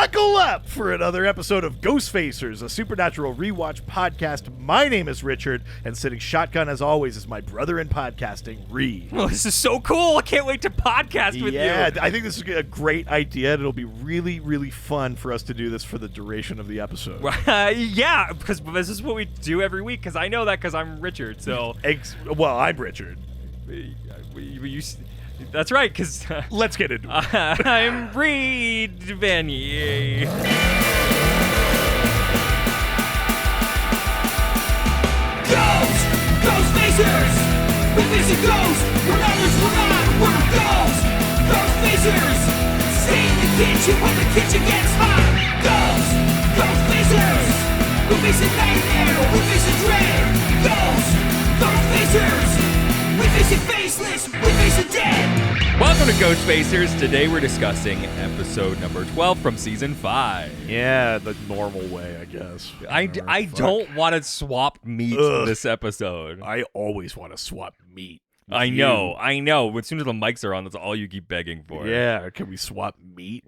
Buckle up for another episode of Ghostfacers, a supernatural rewatch podcast. My name is Richard, and sitting shotgun as always is my brother in podcasting, Reed. Oh, this is so cool. I can't wait to podcast with you. Yeah, I think this is a great idea, and it'll be really, really fun for us to do this for the duration of the episode. Yeah, because this is what we do every week, because I know that because I'm Richard, so... Well, I'm Richard. That's right, because... Let's get into it. I'm Reed Vanier. Ghostfacers! We're facing ghosts, where others will not, we're ghosts! Ghostfacers! Stay in the kitchen when the kitchen gets hot! Ghostfacers! We're facing nightmare, we're facing dread! Ghostfacers! We're facing faceless, we're facing dead! Welcome to Ghostfacers. Today we're discussing episode number 12 from season 5. Yeah, the normal way, I guess. I don't want to swap meat this episode. I always want to swap meat. I know. As soon as the mics are on, that's all you keep begging for. Yeah, can we swap meat?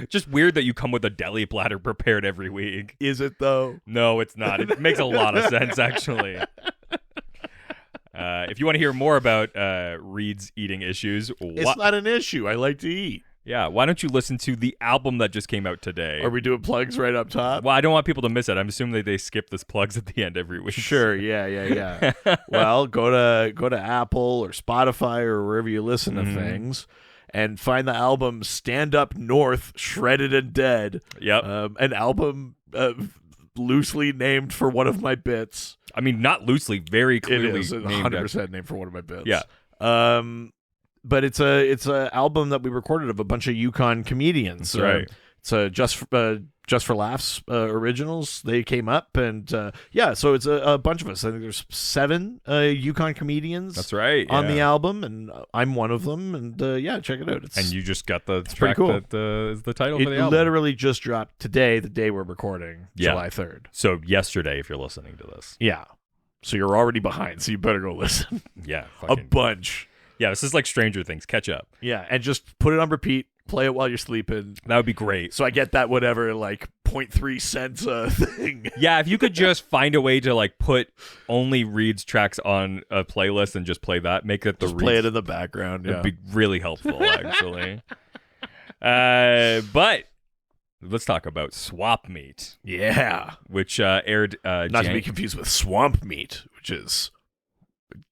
Just weird that you come with a deli platter prepared every week. Is it, though? No, it's not. It makes a lot of sense, actually. If you want to hear more about Reed's eating issues... It's not an issue. I like to eat. Yeah, why don't you listen to the album that just came out today? Are we doing plugs right up top? Well, I don't want people to miss it. I'm assuming that they skip this plugs at the end every week. Sure, yeah. Well, go to Apple or Spotify or wherever you listen to things and find the album Stand Up North, Shredded and Dead. Yep. An album loosely named for one of my bits. I mean, not loosely, very clearly It is named 100% named for one of my bits. Yeah. But it's a album that we recorded of a bunch of Yukon comedians. That's right. It's a Just for Laughs originals. They came up and so it's a bunch of us. I think there's 7 Yukon comedians. That's right. On the album, and I'm one of them. And check it out. And you just got the pretty track cool. that is the title It for the album. literally just dropped today, the day we're recording, July 3rd. So yesterday, if you're listening to this. Yeah. So you're already behind, so you better go listen. Yeah. A bunch. Yeah, this is like Stranger Things. Catch up. Yeah, and just put it on repeat. Play it while you're sleeping. That would be great. So I get that whatever, like 0.3 cents thing. Yeah, if you could just find a way to like put only Reed's tracks on a playlist and just play that, make it the just play it in the background. Yeah, it'd be really helpful, actually. But let's talk about Swap Meat. Yeah, which aired. Not to be confused with Swamp Meat, which is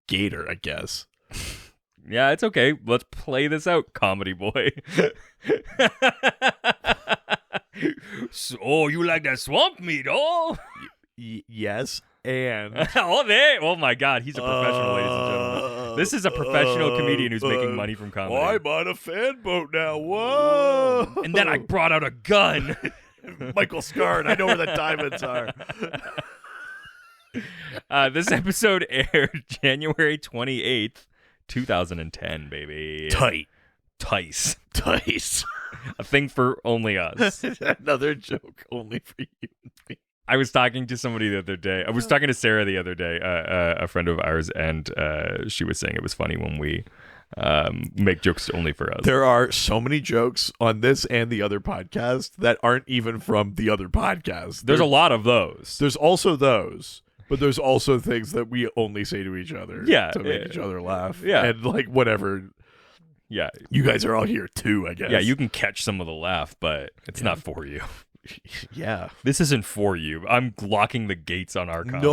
gator, I guess. Yeah, it's okay. Let's play this out, comedy boy. So, you like that swamp meat, oh? Yes, and... Oh my God, he's a professional, ladies and gentlemen. This is a professional comedian who's making money from comedy. I'm on a fan boat now, whoa! And then I brought out a gun. Michael Scarn, I know where the diamonds are. This episode aired January 28th. 2010, baby. Tice. A thing for only us. Another joke only for you and me. I was talking to somebody the other day. I was talking to Sarah the other day, a friend of ours, and she was saying it was funny when we make jokes only for us. There are so many jokes on this and the other podcast that aren't even from the other podcast. There's a lot of those. There's also those. But there's also things that we only say to each other to make each other laugh. Yeah. And like whatever. Yeah. You guys are all here too, I guess. Yeah, you can catch some of the laugh, but it's not for you. Yeah. This isn't for you. I'm locking the gates on our comedy.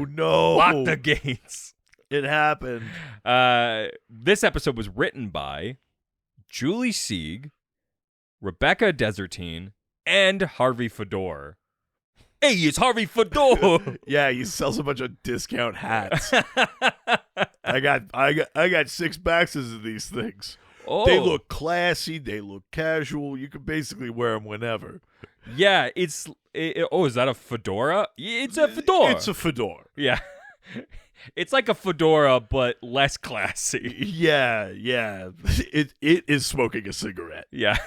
No. Lock the gates. It happened. This episode was written by Julie Sieg, Rebecca Desertine, and Harvey Fedor. Hey, it's Harvey Fedor. Yeah, he sells a bunch of discount hats. I got 6 boxes of these things. Oh. They look classy. They look casual. You can basically wear them whenever. Yeah, is that a fedora? It's a fedora. It's a fedora. Yeah. It's like a fedora, but less classy. Yeah. It is smoking a cigarette. Yeah.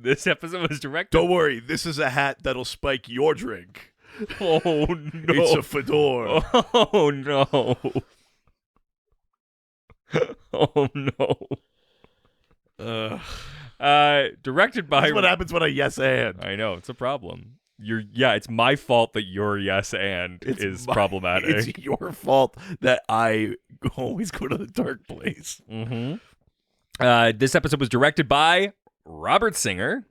This episode was directed. Don't worry, this is a hat that'll spike your drink. Oh no! It's a fedora. Oh no! Oh no. Directed by. That's what happens when I yes and. I know it's a problem. It's my fault that your yes and is problematic. It's your fault that I always go to the dark place. Mm-hmm. This episode was directed by Robert Singer,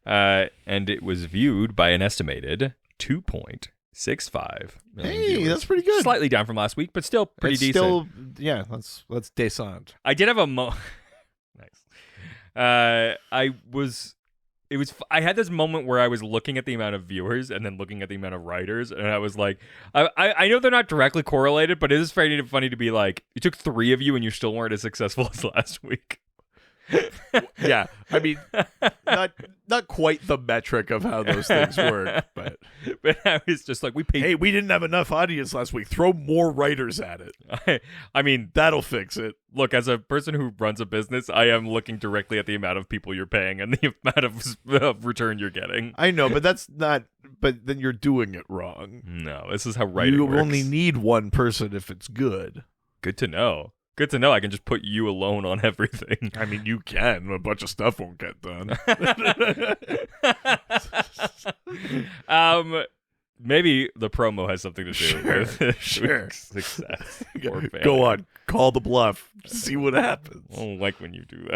and it was viewed by an estimated 2.65 million Hey, viewers. that's pretty good. Slightly down from last week, but still pretty It's decent. Still, yeah, that's decent. I did have a nice. I had this moment where I was looking at the amount of viewers and then looking at the amount of writers, and I was like, I know they're not directly correlated, but it is funny to be like, it took 3 of you and you still weren't as successful as last week. Yeah, I mean, not quite the metric of how those things work, but I was just like, we paid. hey, we didn't have enough audience last week. Throw more writers at it. I mean, That'll fix it. look, as a person who runs a business, I am looking directly at the amount of people you're paying and the amount of return you're getting. I know, but that's not. But then you're doing it wrong. No, this is how writing You works. only need one person if it's good. Good to know. Good to know. I can just put you alone on everything. I mean, you can. A bunch of stuff won't get done. Maybe the promo has something to do with this sure. week's success. or Go failure. on, call the bluff. See what happens. I don't like when you do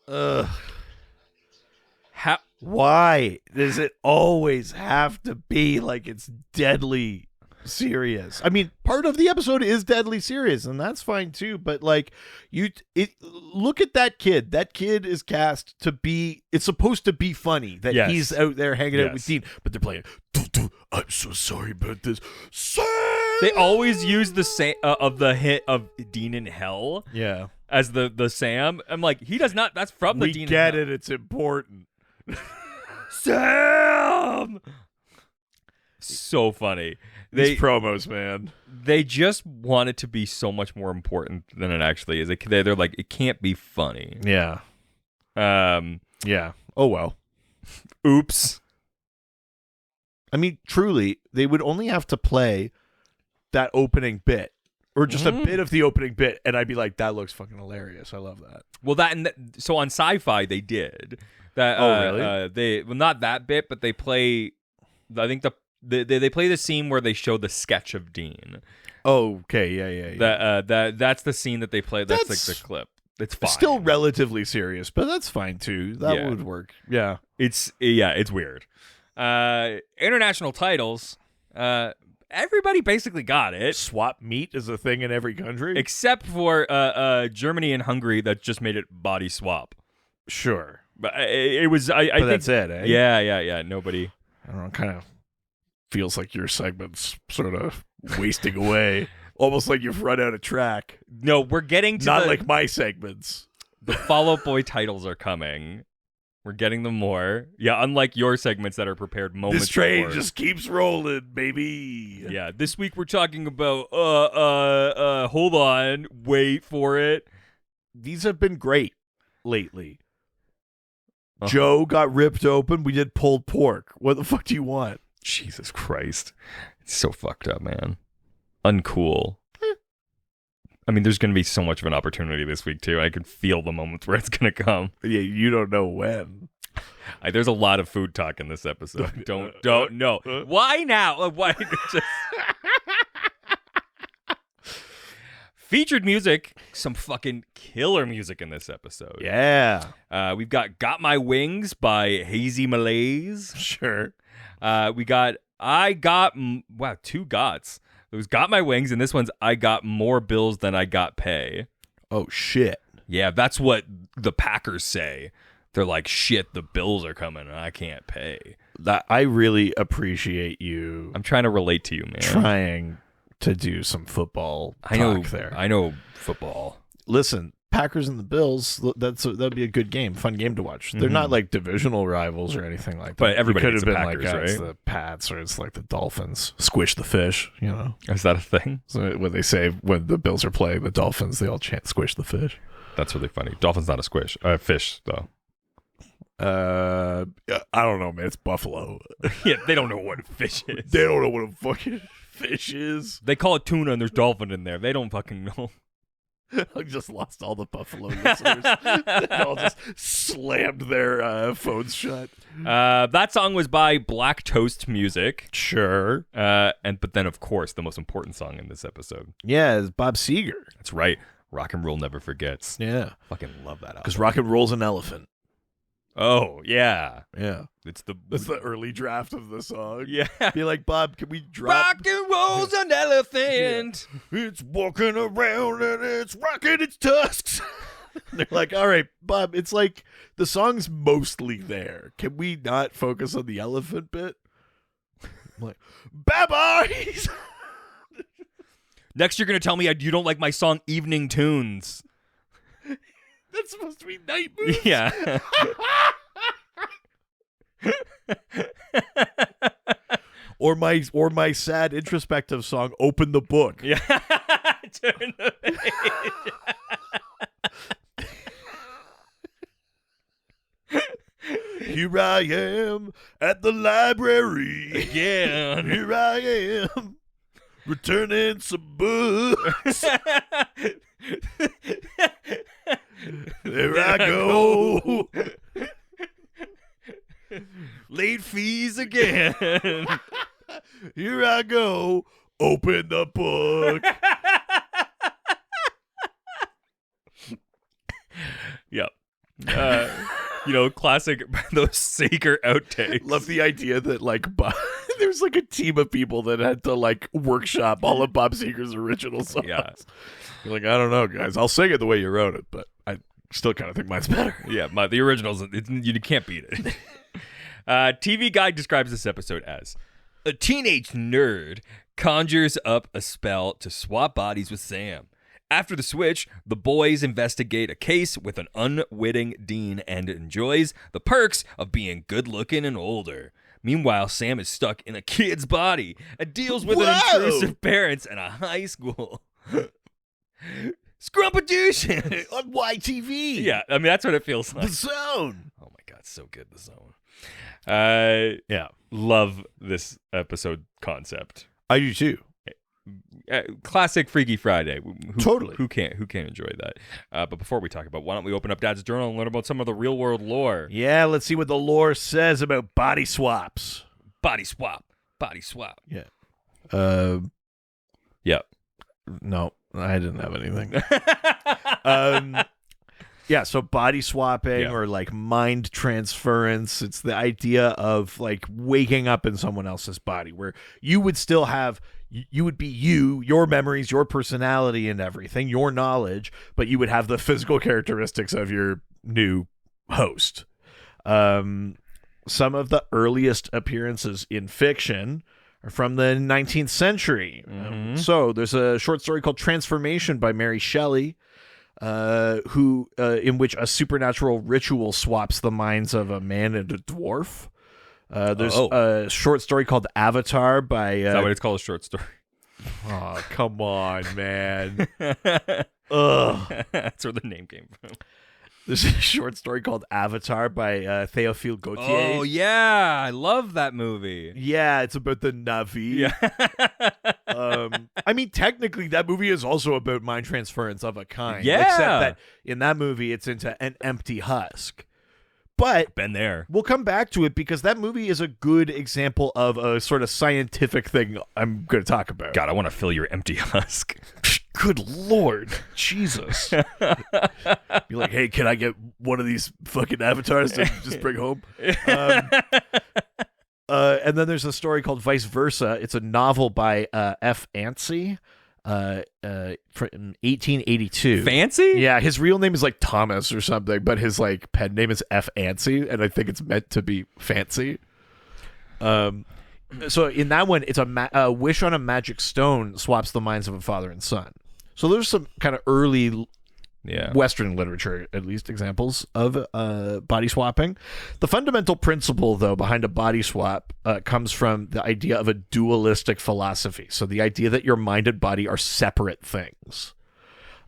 that. Why does it always have to be like it's deadly serious? I mean, part of the episode is deadly serious, and that's fine too. But like, look at that kid. That kid is cast to be. It's supposed to be funny that Yes. he's out there hanging out with Yes. Dean, but they're playing. I'm so sorry about this. Sam! They always use the same of the hit of Dean in Hell Yeah, as the Sam. I'm like, he does not. That's from the we Dean get in Hell. it. It's important. Sam. So funny. These promos, man. They just want it to be so much more important than it actually is. They're like, it can't be funny. Yeah, yeah. Oh well. Oops. I mean, truly, they would only have to play that opening bit or just a bit of the opening bit, and I'd be like, that looks fucking hilarious. I love that. Well, so on Sci-Fi they did that. Oh, really? Not that bit, but they play. I think they play the scene where they show the sketch of Dean. Oh, okay. Yeah. That's the scene that they play. That's like That's the clip. It's fine. Still relatively serious, but that's fine too. That Yeah. would work. Yeah. It's weird. International titles. Everybody basically got it. Swap meat is a thing in every country. Except for Germany and Hungary that just made it body swap. Sure. But it was I But think that's it, eh? Yeah. Nobody. I don't know. Kind of feels like your segment's sort of wasting away. Almost like you've run out of track. No, we're getting to Not like my segments. the Fall Out Boy titles are coming. We're getting them more. Yeah, unlike your segments that are prepared moments This train before. just keeps rolling, baby. Yeah, this week we're talking about hold on, wait for it. These have been great lately. Uh-huh. Joe got ripped open. We did pulled pork. What the fuck do you want? Jesus Christ. It's so fucked up, man. Uncool. I mean, there's going to be so much of an opportunity this week, too. I can feel the moments where it's going to come. Yeah, you don't know when. There's a lot of food talk in this episode. Don't know. Why now? Why? Just... Featured music. Some fucking killer music in this episode. Yeah. We've got My Wings by Hazy Malaise. Sure. We got two gots. It was Got My Wings, and this one's I Got More Bills Than I Got Pay. Oh, shit. Yeah, that's what the Packers say. They're like, shit, the bills are coming and I can't pay. I really appreciate you I'm trying to relate to you, man. trying to do some football talk there. I know football. Listen, Packers and the Bills, that'd be a good game, fun game to watch. They're not like divisional rivals or anything like that. But everybody could hates have the been Packers, like, it's right? the Pats or it's like the Dolphins. Squish the fish, you know. Is that a thing? So what they say when the Bills are playing the Dolphins, they all chant "squish the fish." That's really funny. Dolphin's not a fish, though. I don't know, man. It's Buffalo. Yeah, they don't know what a fish is. They don't know what a fucking fishes. They call it tuna and there's dolphin in there. They don't fucking know. I just lost all the Buffalo listeners. They all just slammed their phones shut. That song was by Black Toast Music. Sure. But then, of course, the most important song in this episode. Yeah, it's Bob Seger. That's right. Rock and Roll Never Forgets. Yeah. Fucking love that album. Because rock and roll's an elephant. Oh, yeah. Yeah. It's the early draft of the song. Yeah. Be like, Bob, can we drop? Rock and roll's an elephant. It's walking around and it's rocking its tusks. They're like, all right, Bob, it's like the song's mostly there. Can we not focus on the elephant bit? I'm like, babies! Next, you're going to tell me you don't like my song Evening Tunes. That's supposed to be night moves. Yeah. Or my sad introspective song, Open the Book. Yeah. Turn the page. Here I am at the library Again. Here I am returning some books. There I go. Late fees again. Here I go. Open the book. Yep. Classic those Saker outtakes. Love the idea that there's like a team of people that had to like workshop all of Bob Seger's original songs. Yeah. You're like, I don't know, guys. I'll sing it the way you wrote it, but I still kind of think mine's better. Yeah, the originals, you can't beat it. TV Guide describes this episode as a teenage nerd conjures up a spell to swap bodies with Sam. After the switch, the boys investigate a case with an unwitting Dean and enjoys the perks of being good-looking and older. Meanwhile, Sam is stuck in a kid's body and deals with an intrusive parents and a high school. Scrumpadootion! On YTV. Yeah, I mean, that's what it feels like. The Zone. Oh my God, so good, The Zone. Yeah. Love this episode concept. I do too. Classic Freaky Friday. Totally. Who can't enjoy that? But before we talk about, why don't we open up Dad's Journal and learn about some of the real world lore? Yeah, let's see what the lore says about body swaps. Body swap. Yeah. Yep. No, I didn't have anything. Yeah, so body swapping or like mind transference. It's the idea of like waking up in someone else's body where you would still have, you would be you, your memories, your personality and everything, your knowledge, but you would have the physical characteristics of your new host. Some of the earliest appearances in fiction are from the 19th century. So there's a short story called Transformation by Mary Shelley, in which a supernatural ritual swaps the minds of a man and a dwarf. There's a short story called Avatar by... Is that what it's called, a short story? Oh, come on, man. Ugh. That's where the name came from. There's a short story called Avatar by Théophile Gautier. Oh, yeah. I love that movie. Yeah, it's about the Na'vi. Yeah. I mean, technically, that movie is also about mind transference of a kind. Yeah. Except that in that movie, it's into an empty husk. But Been there. we'll come back to it because that movie is a good example of a sort of scientific thing I'm going to talk about. God, I want to fill your empty husk. Good Lord. Jesus. Be like, hey, can I get one of these fucking avatars to just bring home? And then there's a story called Vice Versa. It's a novel by F. Anstey from 1882. Fancy? Yeah, his real name is like Thomas or something, but his like pen name is F. Anstey, and I think it's meant to be fancy. So in that one, it's a wish on a magic stone swaps the minds of a father and son. So there's some kind of early Western literature, at least, examples of body swapping. The fundamental principle, though, behind a body swap comes from the idea of a dualistic philosophy. So the idea that your mind and body are separate things.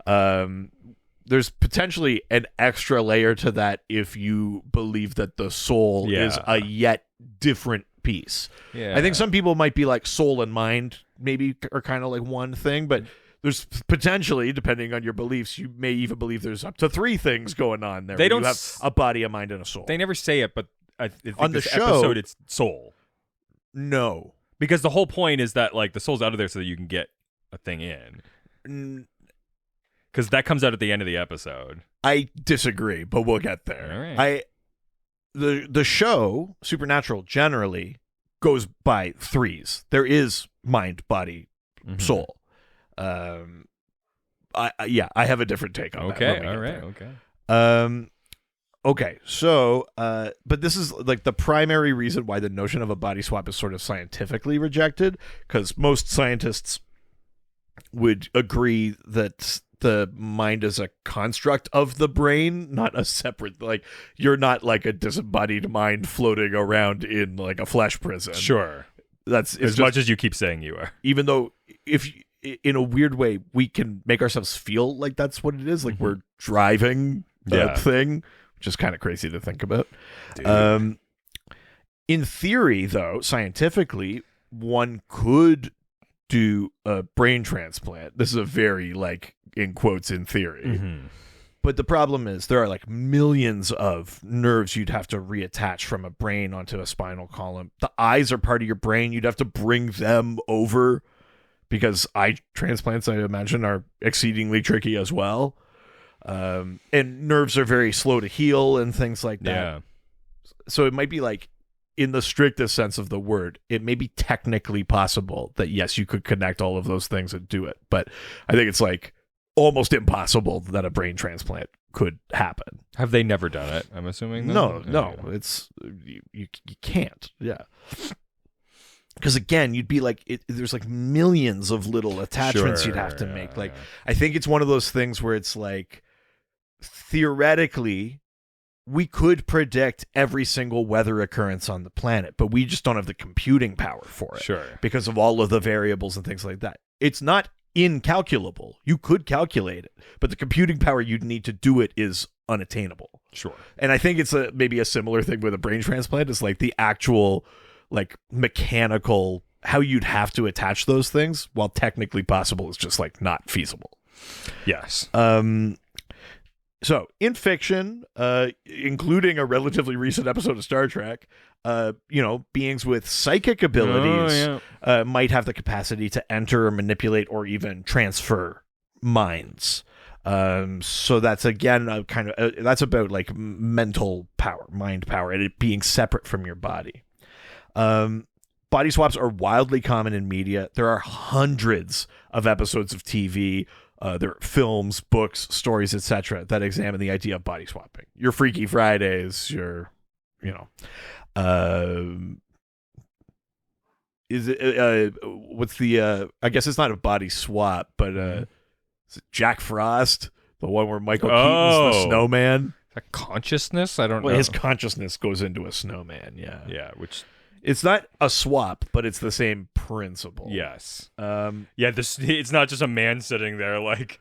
There's potentially an extra layer to that if you believe that the soul is a yet different piece. Yeah. I think some people might be like soul and mind maybe are kind of like one thing, but there's potentially, depending on your beliefs, you may even believe there's up to 3 things going on there. They where don't you have s- a body, a mind, and a soul. They never say it, but I think On the this show- episode, it's soul. No. Because the whole point is that like the soul's out of there so that you can get a thing in. N- Because that comes out at the end of the episode. I disagree, but we'll get there. All right. The show, Supernatural, generally goes by 3s. There is mind, body, Mhm. soul. I have a different take on that. Okay. when we All get right. there. Okay. Okay, so, but this is like the primary reason why the notion of a body swap is sort of scientifically rejected, because most scientists would agree that the mind is a construct of the brain, not a separate, like, you're not like a disembodied mind floating around in like a flesh prison. Sure. That's As much as you keep saying you are. even though in a weird way, we can make ourselves feel like that's what it is. Like we're driving Yeah. a thing, which is kind of crazy to think about. Dude. In theory, though, scientifically, one could do a brain transplant. This is a very, like, in quotes, in theory. Mhm. But the problem is there are like millions of nerves you'd have to reattach from a brain onto a spinal column. The eyes are part of your brain. You'd have to bring them over because eye transplants, I imagine, are exceedingly tricky as well. And nerves are very slow to heal and things like that. Yeah. So it might be like, in the strictest sense of the word, it may be technically possible that, yes, you could connect all of those things and do it. But I think it's like almost impossible that a brain transplant could happen. Have they never done it? I'm assuming. then? No, Okay. it's you can't. Yeah. Because again, you'd be like, there's like millions of little attachments you'd have to Sure, make. Like, yeah. I think it's one of those things where it's like, theoretically, we could predict every single weather occurrence on the planet, but we just don't have the computing power for it Sure. because of all of the variables and things like that. It's not incalculable. You could calculate it, but the computing power you'd need to do it is unattainable. Sure. And I think it's maybe a similar thing with a brain transplant. Is like the actual, like, mechanical, how you'd have to attach those things, while technically possible, is just like not feasible. Yes. So in fiction, including a relatively recent episode of Star Trek, beings with psychic abilities might have the capacity to enter or manipulate or even transfer minds. So that's again a kind of that's about like mental power, mind power, and it being separate from your body. Body swaps are wildly common in media. There are hundreds of episodes of TV. There are films, books, stories, etc. that examine the idea of body swapping. Your Freaky Fridays, is it what's the I guess it's not a body swap, but is it Jack Frost, the one where Michael Keaton's the snowman? That consciousness? I don't Well, know. his consciousness goes into a snowman. Yeah, Yeah, which it's not a swap, but it's the same principle. yes. Um, Yeah, it's not just a man sitting there like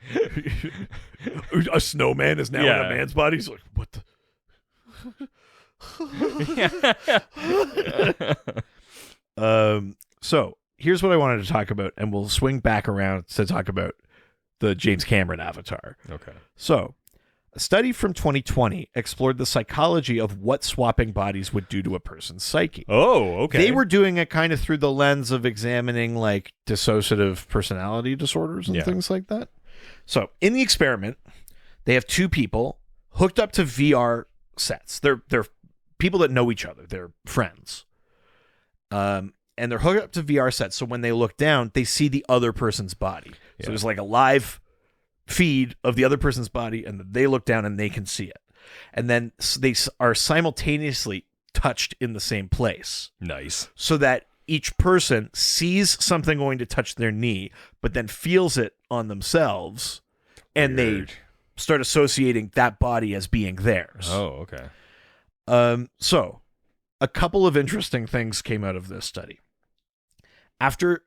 a snowman is now in Yeah. a man's body. He's like, what the? So here's what I wanted to talk about, and we'll swing back around to talk about the James Cameron Avatar. Okay. So, a study from 2020 explored the psychology of what swapping bodies would do to a person's psyche. Oh, okay. They were doing it kind of through the lens of examining like dissociative personality disorders and Yeah. things like that. So, in the experiment, they have 2 people hooked up to VR sets. They're people that know each other. They're friends. And they're hooked up to VR sets, so when they look down, they see the other person's body. Yeah. So there's like a live feed of the other person's body, and they look down and they can see it. And then they are simultaneously touched in the same place, Nice. so that each person sees something going to touch their knee, but then feels it on themselves, and Weird. they start associating that body as being theirs. Oh, okay. So a couple of interesting things came out of this study. After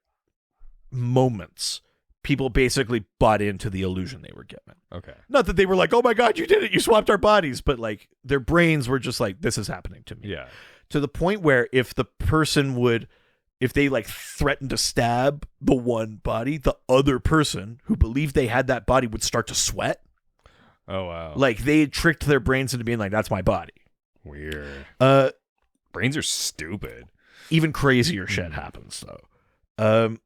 moments, people basically bought into the illusion they were given. Okay. Not that they were like, oh my God, you did it, you swapped our bodies, but like their brains were just like, this is happening to me. Yeah. To the point where if the person would if they like threatened to stab the one body, the other person who believed they had that body would start to sweat. Oh wow. Like they had tricked their brains into being like, that's my body. Weird. Uh, Brains are stupid. even crazier shit happens though.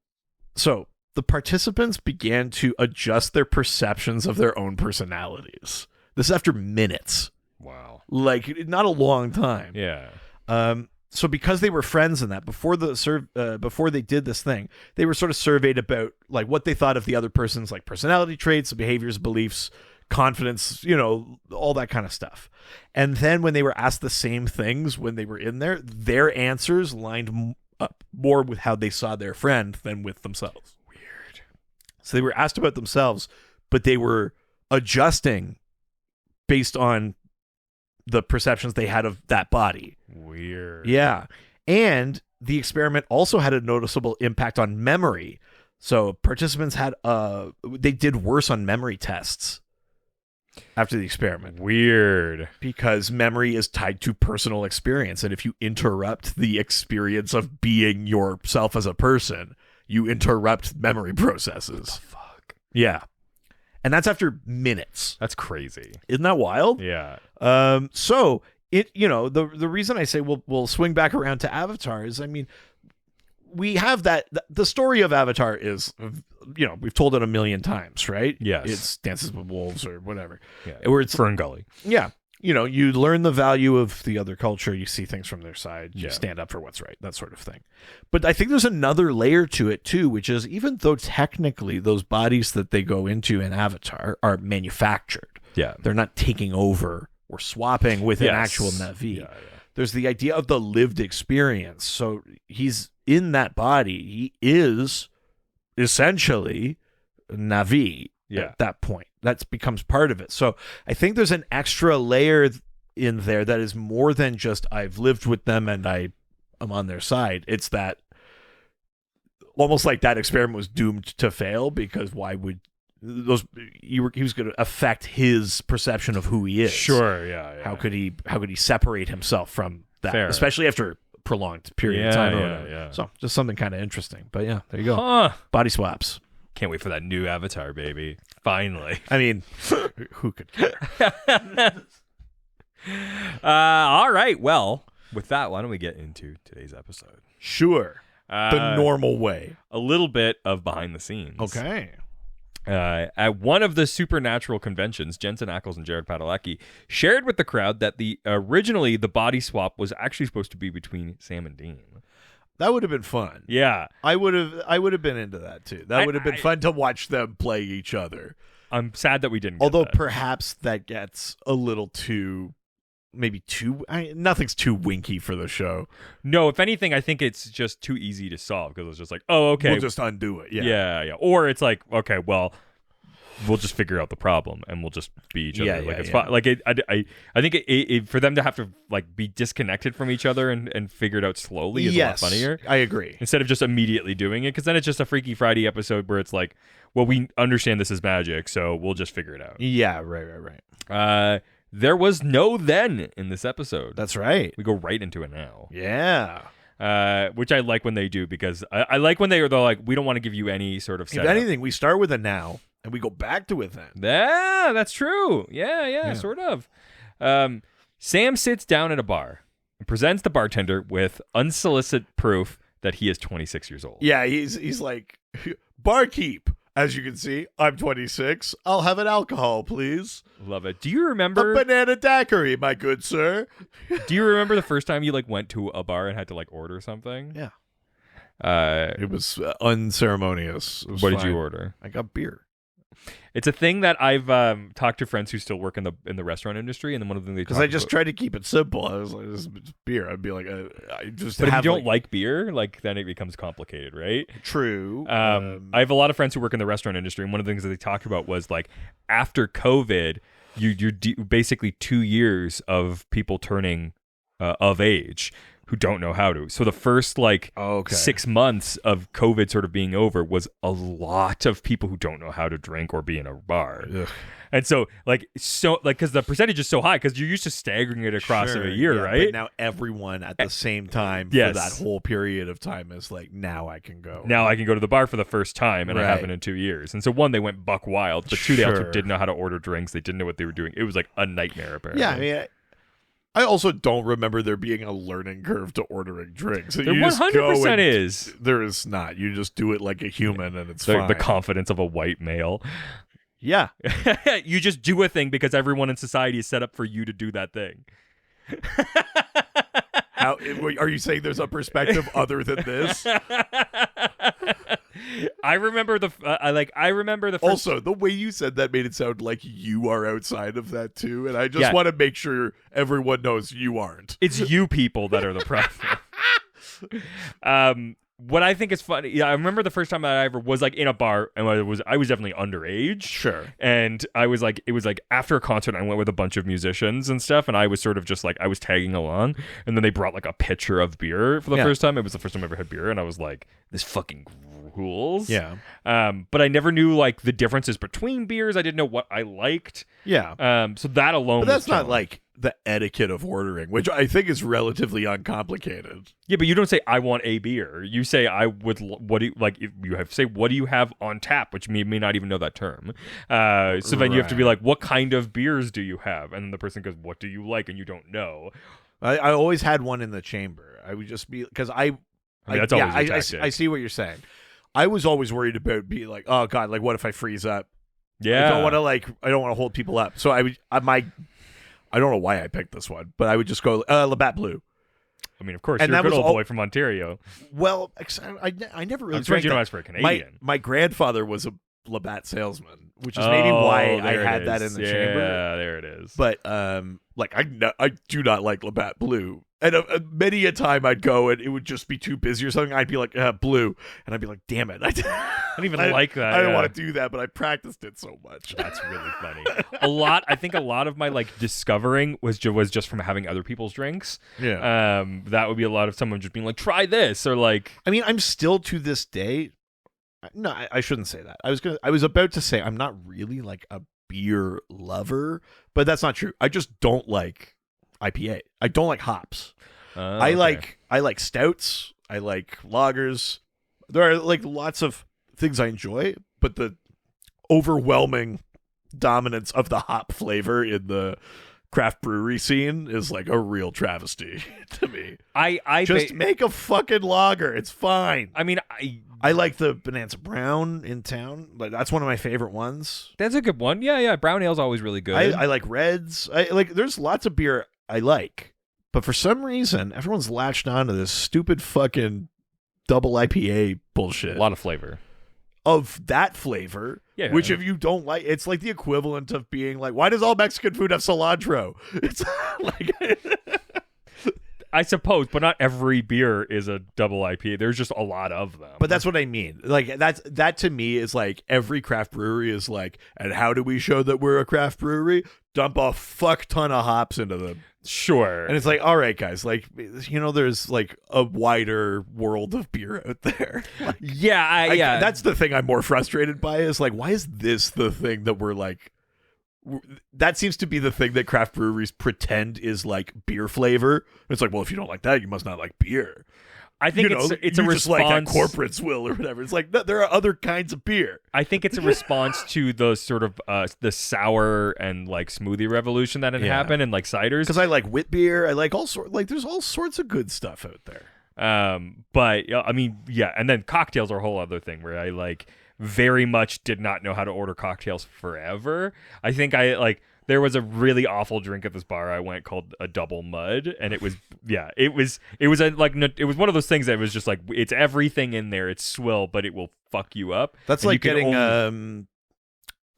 So the participants began to adjust their perceptions of their own personalities. This is after minutes, Wow. like not a long time. Yeah. So because they were friends in that before before they did this thing, they were sort of surveyed about like what they thought of the other person's like personality traits, behaviors, beliefs, confidence, all that kind of stuff. And then when they were asked the same things when they were in there, their answers lined up more with how they saw their friend than with themselves. Weird. So they were asked about themselves, but they were adjusting based on the perceptions they had of that body. Weird. Yeah. And the experiment also had a noticeable impact on memory. So participants they did worse on memory tests after the experiment Weird. because memory is tied to personal experience. And if you interrupt the experience of being yourself as a person, you interrupt memory processes. Fuck. Yeah. And that's after minutes. That's crazy. Isn't that wild? Yeah. So it, the reason I say we'll swing back around to Avatar is, I mean, we have the story of Avatar is, we've told it a million times, right? Yes. It's Dances with Wolves or whatever. Yeah. Where it's, Fern Gully. yeah, you learn the value of the other culture. You see things from their side. You Yeah. stand up for what's right, that sort of thing. But I think there's another layer to it too, which is even though technically those bodies that they go into in Avatar are manufactured, Yeah. they're not taking over or swapping with an Yes. actual Na'vi. Yeah. There's the idea of the lived experience. So he's in that body. He is essentially Na'vi at that point. That becomes part of it. So I think there's an extra layer in there that is more than just I've lived with them and I'm on their side. It's that almost like that experiment was doomed to fail because why would he was going to affect his perception of who he is. Sure. Yeah. How could he separate himself from that, Fair. especially after a prolonged period of time? or whatever. Yeah. So just something kind of interesting. But yeah, there you go. Huh. Body swaps. Can't wait for that new Avatar, baby. Finally. I mean, who could care? All right. Well, with that, why don't we get into today's episode? Sure. The normal way. A little bit of behind the scenes. Okay. At one of the supernatural conventions, Jensen Ackles and Jared Padalecki shared with the crowd that originally the body swap was actually supposed to be between Sam and Dean. That would have been fun. Yeah. I would have been into that too. That would have been fun to watch them play each other. I'm sad that we didn't get Although that. perhaps that gets a little too nothing's too winky for the show. No, if anything, I think it's just too easy to solve because it's just like, oh, okay. We'll just undo it. Yeah. Or it's like, okay, well, we'll just figure out the problem and we'll just be each other. It's fine. Like I think it for them to have to like be disconnected from each other and figure it out slowly is a lot funnier. I agree. Instead of just immediately doing it, because then it's just a Freaky Friday episode where it's like, well, we understand this is magic, so we'll just figure it out. Yeah, right. There was no then in this episode. That's right. We go right into it now. Yeah. Which I like when they do because I like when they're like, we don't want to give you any sort of setup. If anything, we start with a now and we go back to a then. Yeah, that's true. Yeah, sort of. Sam sits down at a bar and presents the bartender with unsolicited proof that he is 26 years old. Yeah, he's like, barkeep. As you can see, I'm 26. I'll have an alcohol, please. Love it. Do you remember a banana daiquiri, my good sir? Do you remember the first time you like went to a bar and had to like order something? Yeah. It was unceremonious. It was what did fine. you order? I got beer. It's a thing that I've talked to friends who still work in the restaurant industry, and then one of them they because I just tried to keep it simple. I was like, "This is beer." I'd be like, "I just." But if you have don't like beer, like then it becomes complicated, right? True. I have a lot of friends who work in the restaurant industry, and one of the things that they talked about was like after COVID, you're basically 2 years of people turning of age. who don't know how to. So the first like Okay. 6 months of COVID sort of being over was a lot of people who don't know how to drink or be in a bar. Ugh. And so because the percentage is so high because you're used to staggering it across Sure, a year, yeah, right? But now everyone at the same time Yes. for that whole period of time is like, now I can go. Now I can go to the bar for the first time, and I Right. haven't in 2 years. And so one, they went buck wild, but two, they also Sure. didn't know how to order drinks. They didn't know what they were doing. It was like a nightmare, apparently. Yeah, I mean, I also don't remember there being a learning curve to ordering drinks. there You just go 100% and- is. There is not. You just do it like a human, and it's The, fine. the confidence of a white male. Yeah. You just do a thing because everyone in society is set up for you to do that thing. How are you saying there's a perspective other than this? I remember the first. Also, the way you said that made it sound like you are outside of that too, and I just Yeah. want to make sure everyone knows you aren't. It's you people that are the problem. What I think is funny, yeah, I remember the first time that I ever was like in a bar, and I was definitely underage. Sure. And I was like, it was like after a concert, I went with a bunch of musicians and stuff, and I was sort of just like, I was tagging along, and then they brought like a pitcher of beer for the Yeah. first time. It was the first time I ever had beer, and I was like, this fucking rules. Yeah. But I never knew like the differences between beers. I didn't know what I liked. Yeah. So that alone, But that's was not challenging. like the etiquette of ordering, which I think is relatively uncomplicated. Yeah, but you don't say I want a beer. You say I would. What do you like? If you have say what do you have on tap, which may not even know that term. So then you have to be Right. like, what kind of beers do you have? And then the person goes, what do you like? And you don't know. I always had one in the chamber. I would just be because I mean, that's always a I tactic. see what you're saying. I was always worried about being like, oh god, like what if I freeze up? Yeah, I don't want to hold people up. So I don't know why I picked this one, but I would just go Labatt Blue. I mean, of course, And you're a that good was old all- boy from Ontario. Well, I never really I'm surprised drank you don't that. ask for a Canadian. My grandfather was a Labatt salesman, which is maybe why I there it had that is. in the yeah, chamber. there it is. But like I do not like Labatt Blue, and many a time I'd go and it would just be too busy or something. I'd be like Blue, and I'd be like, damn it, I don't even like that, I don't yeah. want to do that, but I practiced it so much. That's really funny. I think a lot of my like discovering was just from having other people's drinks. Yeah. That would be a lot of someone just being like, try this, or like, I mean, I'm still to this day. No, I shouldn't say that. I was about to say I'm not really like a beer lover, but that's not true. I just don't like IPA. I don't like hops. I like stouts. I like lagers. There are like lots of things I enjoy, but the overwhelming dominance of the hop flavor in the craft brewery scene is like a real travesty to me. I Just make a fucking lager. It's fine. I mean, I like the Bonanza Brown in town, but that's one of my favorite ones. that's a good one. Yeah, brown ale's always really good. I like reds. I like. There's lots of beer I like, but for some reason, everyone's latched on to this stupid fucking double IPA bullshit a lot of flavor. of that flavor. Yeah. Which, if you don't like, it's like the equivalent of being like, why does all Mexican food have cilantro? It's like. I suppose, but not every beer is a double IPA. There's just a lot of them. But that's what I mean. Like that to me is like every craft brewery is like, and how do we show that we're a craft brewery? Dump a fuck ton of hops into them. sure. And it's like, all right, guys, like, you know, there's like a wider world of beer out there. Like, yeah. that's the thing I'm more frustrated by is like, why is this the thing that we're like, that seems to be the thing that craft breweries pretend is like beer flavor. It's like, well, if you don't like that, you must not like beer. I think You know, it's you a just response. like that corporates will or whatever. It's like, no, there are other kinds of beer. I think it's a response to the sort of the sour and like smoothie revolution that had Yeah. happened and like ciders. Because I like wit beer. I like there's all sorts of good stuff out there. But I mean, yeah, and then cocktails are a whole other thing where I like very much did not know how to order cocktails forever. I think there was a really awful drink at this bar I went called a double mud, and it was one of those things that was just like, it's everything in there, it's swill, but it will fuck you up. That's And you like can getting only-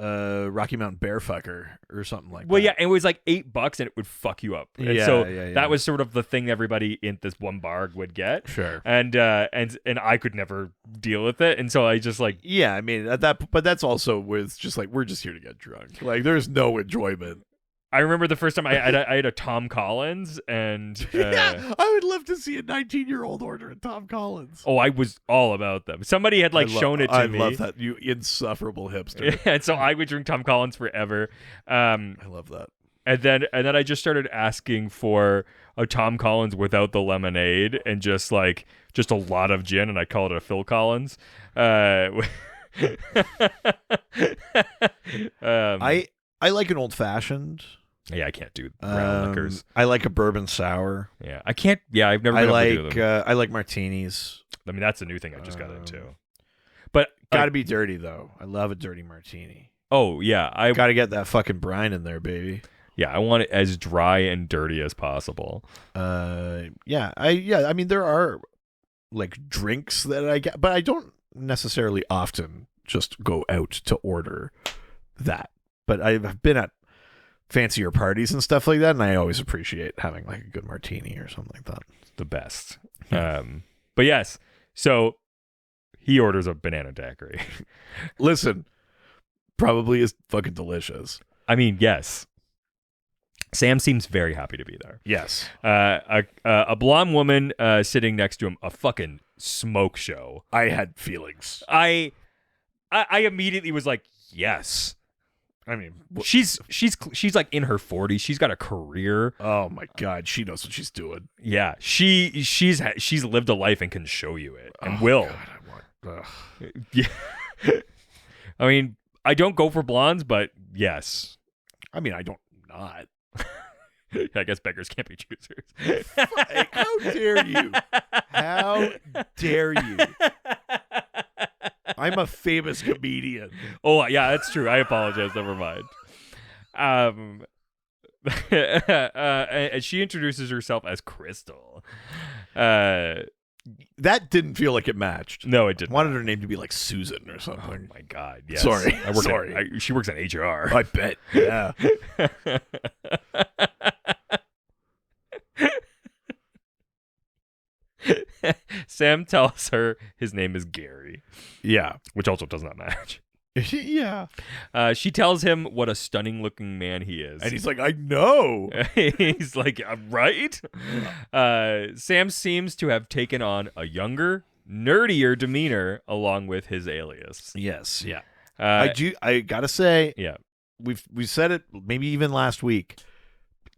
Rocky Mountain Bearfucker or something like Well, that. yeah, it was like $8 and it would fuck you up. And Yeah, so yeah. that was sort of the thing everybody in this one bar would get. Sure. And I could never deal with it. And so I just like, Yeah, I mean but that's also with just like we're just here to get drunk. Like there's no enjoyment I remember the first time I had a Tom Collins, and Yeah, I would love to see a 19-year-old order a Tom Collins. oh, I was all about them. Somebody had like shown it to me. I love that, you insufferable hipster. And so I would drink Tom Collins forever. I love that. And then I just started asking for a Tom Collins without the lemonade and just a lot of gin, and I call it a Phil Collins. I like an old fashioned. Yeah, I can't do brown liquors. I like a bourbon sour. Yeah, I can't. Yeah, I've never. I Been able to do them. I like martinis. I mean, that's a new thing I just got into. But Gotta be dirty though. I love a dirty martini. oh yeah, I Gotta get that fucking brine in there, baby. I want it as dry and dirty as possible. I mean, there are like drinks that I get, but I don't necessarily often just go out to order that. But I've been at fancier parties and stuff like that, and I always appreciate having like a good martini or something like that. The best. But yes, so he orders a banana daiquiri. Listen, probably is fucking delicious. I mean, yes. Sam seems very happy to be there. Yes. A blonde woman sitting next to him, a fucking smoke show. I had feelings. I immediately was like, yes. I mean, She's like in her 40s. She's got a career. oh my God, she knows what she's doing. Yeah, she's lived a life and can show you it and Oh, will. God, Yeah. I mean, I don't go for blondes, but yes. I mean, I don't not. I guess beggars can't be choosers. How dare you? How dare you? I'm a famous comedian. Oh yeah, that's true. I apologize. Never mind. And she introduces herself as Crystal. That didn't feel like it matched. No, it didn't. I wanted her name to be like Susan or Oh something. my God! Yes. Sorry. I work Sorry. she works at HR. I bet. Yeah. Sam tells her his name is Gary, Yeah. which also does not match. Yeah. She tells him what a stunning looking man he is. And he's like, I know. He's like, right? Sam seems to have taken on a younger, nerdier demeanor along with his alias. Yes. Yeah. Uh, I gotta say, yeah. we said it maybe even last week.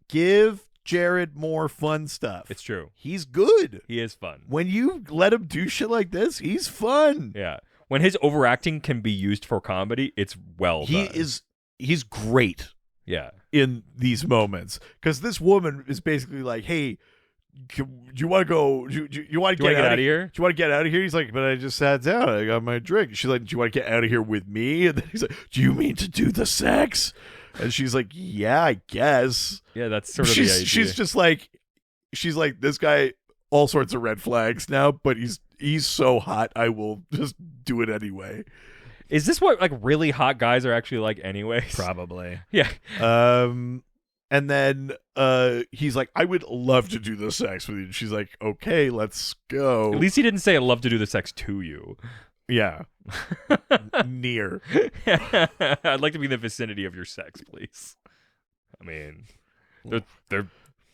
Give Jared more fun stuff. It's true. He's good. He is fun. When you let him do shit like this, he's fun. Yeah. When his overacting can be used for comedy, it's well done. He's great Yeah. in these moments because this woman is basically like, hey, do you want to go? Do you want to get out of here? Do you want to get out of here? He's like, but I just sat down. I got my drink. She's like, do you want to get out of here with me? And then he's like, do you mean to do the sex? And she's like, yeah, I guess. Yeah, that's sort of the idea. She's just like, this guy, all sorts of red flags now, but he's so hot, I will just do it anyway. Is this what like really hot guys are actually like anyways? Probably. Yeah. And then he's like, I would love to do the sex with you. And she's like, okay, let's go. At least he didn't say I love to do the sex to you. Yeah. Near. I'd like to be in the vicinity of your sex, please. I mean,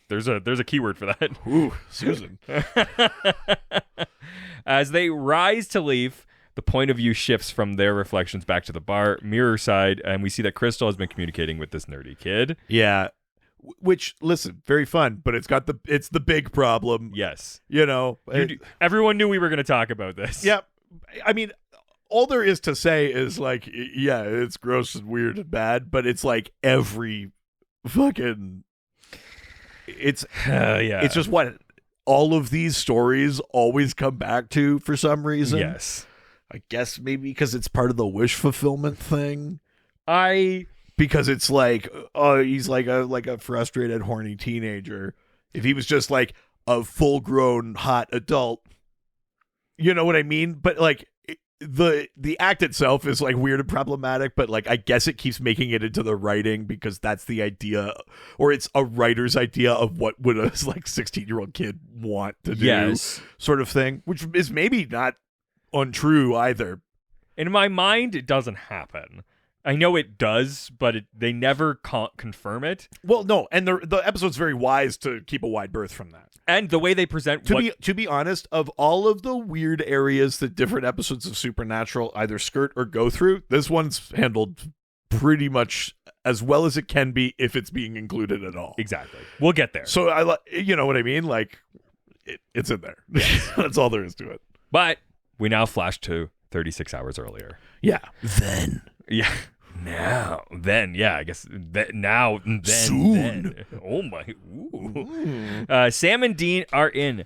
there's a keyword for that. Ooh, Susan. As they rise to leave, the point of view shifts from their reflections back to the bar, mirror side, and we see that Crystal has been communicating with this nerdy kid. Yeah. Which, listen, very fun, but it's the big problem. Yes. You know. Everyone knew we were going to talk about this. Yep. I mean, all there is to say is like, yeah, it's gross and weird and bad, but it's like every fucking. It's yeah. It's just what all of these stories always come back to for some reason. Yes. I guess maybe because it's part of the wish fulfillment thing. Because it's like, oh, he's like a frustrated, horny teenager. If he was just like a full-grown, hot adult, you know what I mean? But like the act itself is like weird and problematic. But like I guess it keeps making it into the writing because that's the idea, or it's a writer's idea of what would a like 16-year-old kid want to do, yes. sort of thing, which is maybe not untrue either. In my mind, it doesn't happen. I know it does, but they never confirm it. Well, no, and the episode's very wise to keep a wide berth from that. And the way they present To be honest, of all of the weird areas that different episodes of Supernatural either skirt or go through, this one's handled pretty much as well as it can be if it's being included at all. Exactly. We'll get there. So you know what I mean? Like, it's in there. That's all there is to it. But we now flash to 36 hours earlier. Yeah. Then. Yeah. I guess now, then, soon. Then. Oh my! Ooh. Sam and Dean are in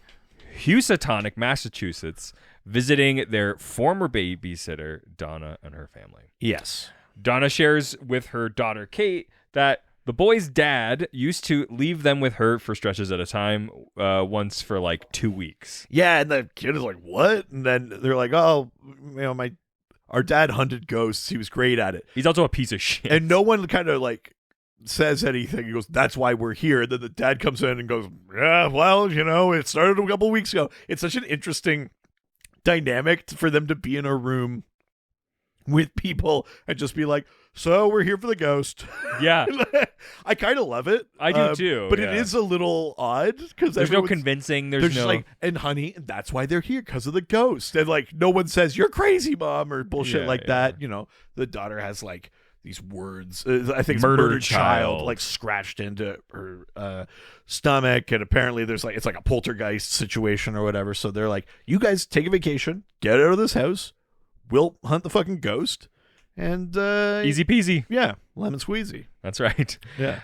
Housatonic, Massachusetts, visiting their former babysitter Donna and her family. Yes. Donna shares with her daughter Kate that the boy's dad used to leave them with her for stretches at a time, once for like 2 weeks. Yeah, and the kid is like, "What?" And then they're like, "Oh, you know, our dad hunted ghosts. He was great at it." He's also a piece of shit. And no one kind of like says anything. He goes, "That's why we're here." And then the dad comes in and goes, "Yeah, well, you know, it started a couple weeks ago." It's such an interesting dynamic for them to be in a room with people and just be like, "So we're here for the ghost." Yeah. I kind of love it. I do too. But yeah. it is a little odd because there's no convincing. They're just like, and honey, that's why they're here, because of the ghost. And like, no one says you're crazy, mom, or bullshit like that. You know, the daughter has like these words. I think it's murdered child like scratched into her stomach, and apparently there's like, it's like a poltergeist situation or whatever. So they're like, you guys take a vacation, get out of this house. We'll hunt the fucking ghost. And easy peasy. Yeah, lemon squeezy. That's right. Yeah.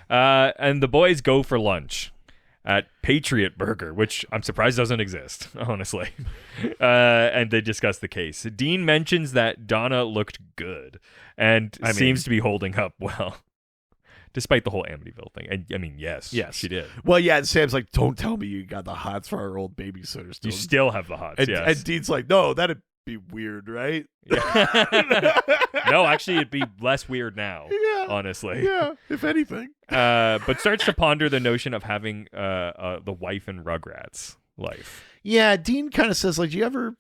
And the boys go for lunch at Patriot Burger, which I'm surprised doesn't exist, honestly. And they discuss the case. Dean mentions that Donna looked good and seems to be holding up well, despite the whole Amityville thing. And I mean, yes, she did. Well, yeah, and Sam's like, "Don't tell me you got the hots for our old babysitter still." You still have the hots, and, yes. And Dean's like, "No, that'd be weird, right?" Yeah. No, actually, it'd be less weird now, honestly. Yeah, if anything. But starts to ponder the notion of having the wife in Rugrats life. Yeah, Dean kind of says, like, do you ever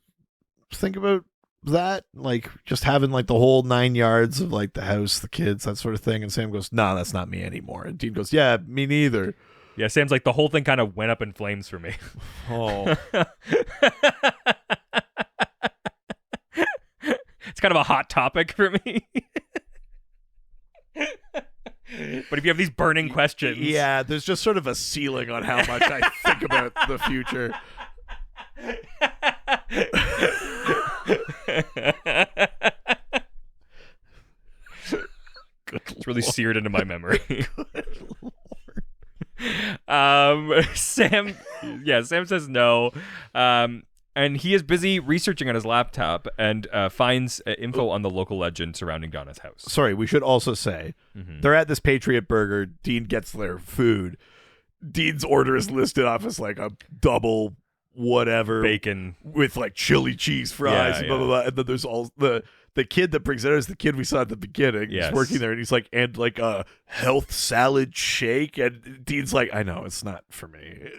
think about that? Like, just having, like, the whole 9 yards of, like, the house, the kids, that sort of thing. And Sam goes, "No, that's not me anymore." And Dean goes, "Yeah, me neither." Yeah, Sam's like, the whole thing kind of went up in flames for me. Oh. It's kind of a hot topic for me. But if you have these burning questions. Yeah, there's just sort of a ceiling on how much I think about the future. It's really seared into my memory. Sam says no. And he is busy researching on his laptop and finds info on the local legend surrounding Donna's house. Sorry, we should also say they're at this Patriot Burger. Dean gets their food. Dean's order is listed off as like a double whatever bacon with like chili cheese fries, blah blah blah. And then there's all the kid that brings it out is the kid we saw at the beginning. Yes. He's working there, and he's like, and like a health salad shake. And Dean's like, "I know, it's not for me."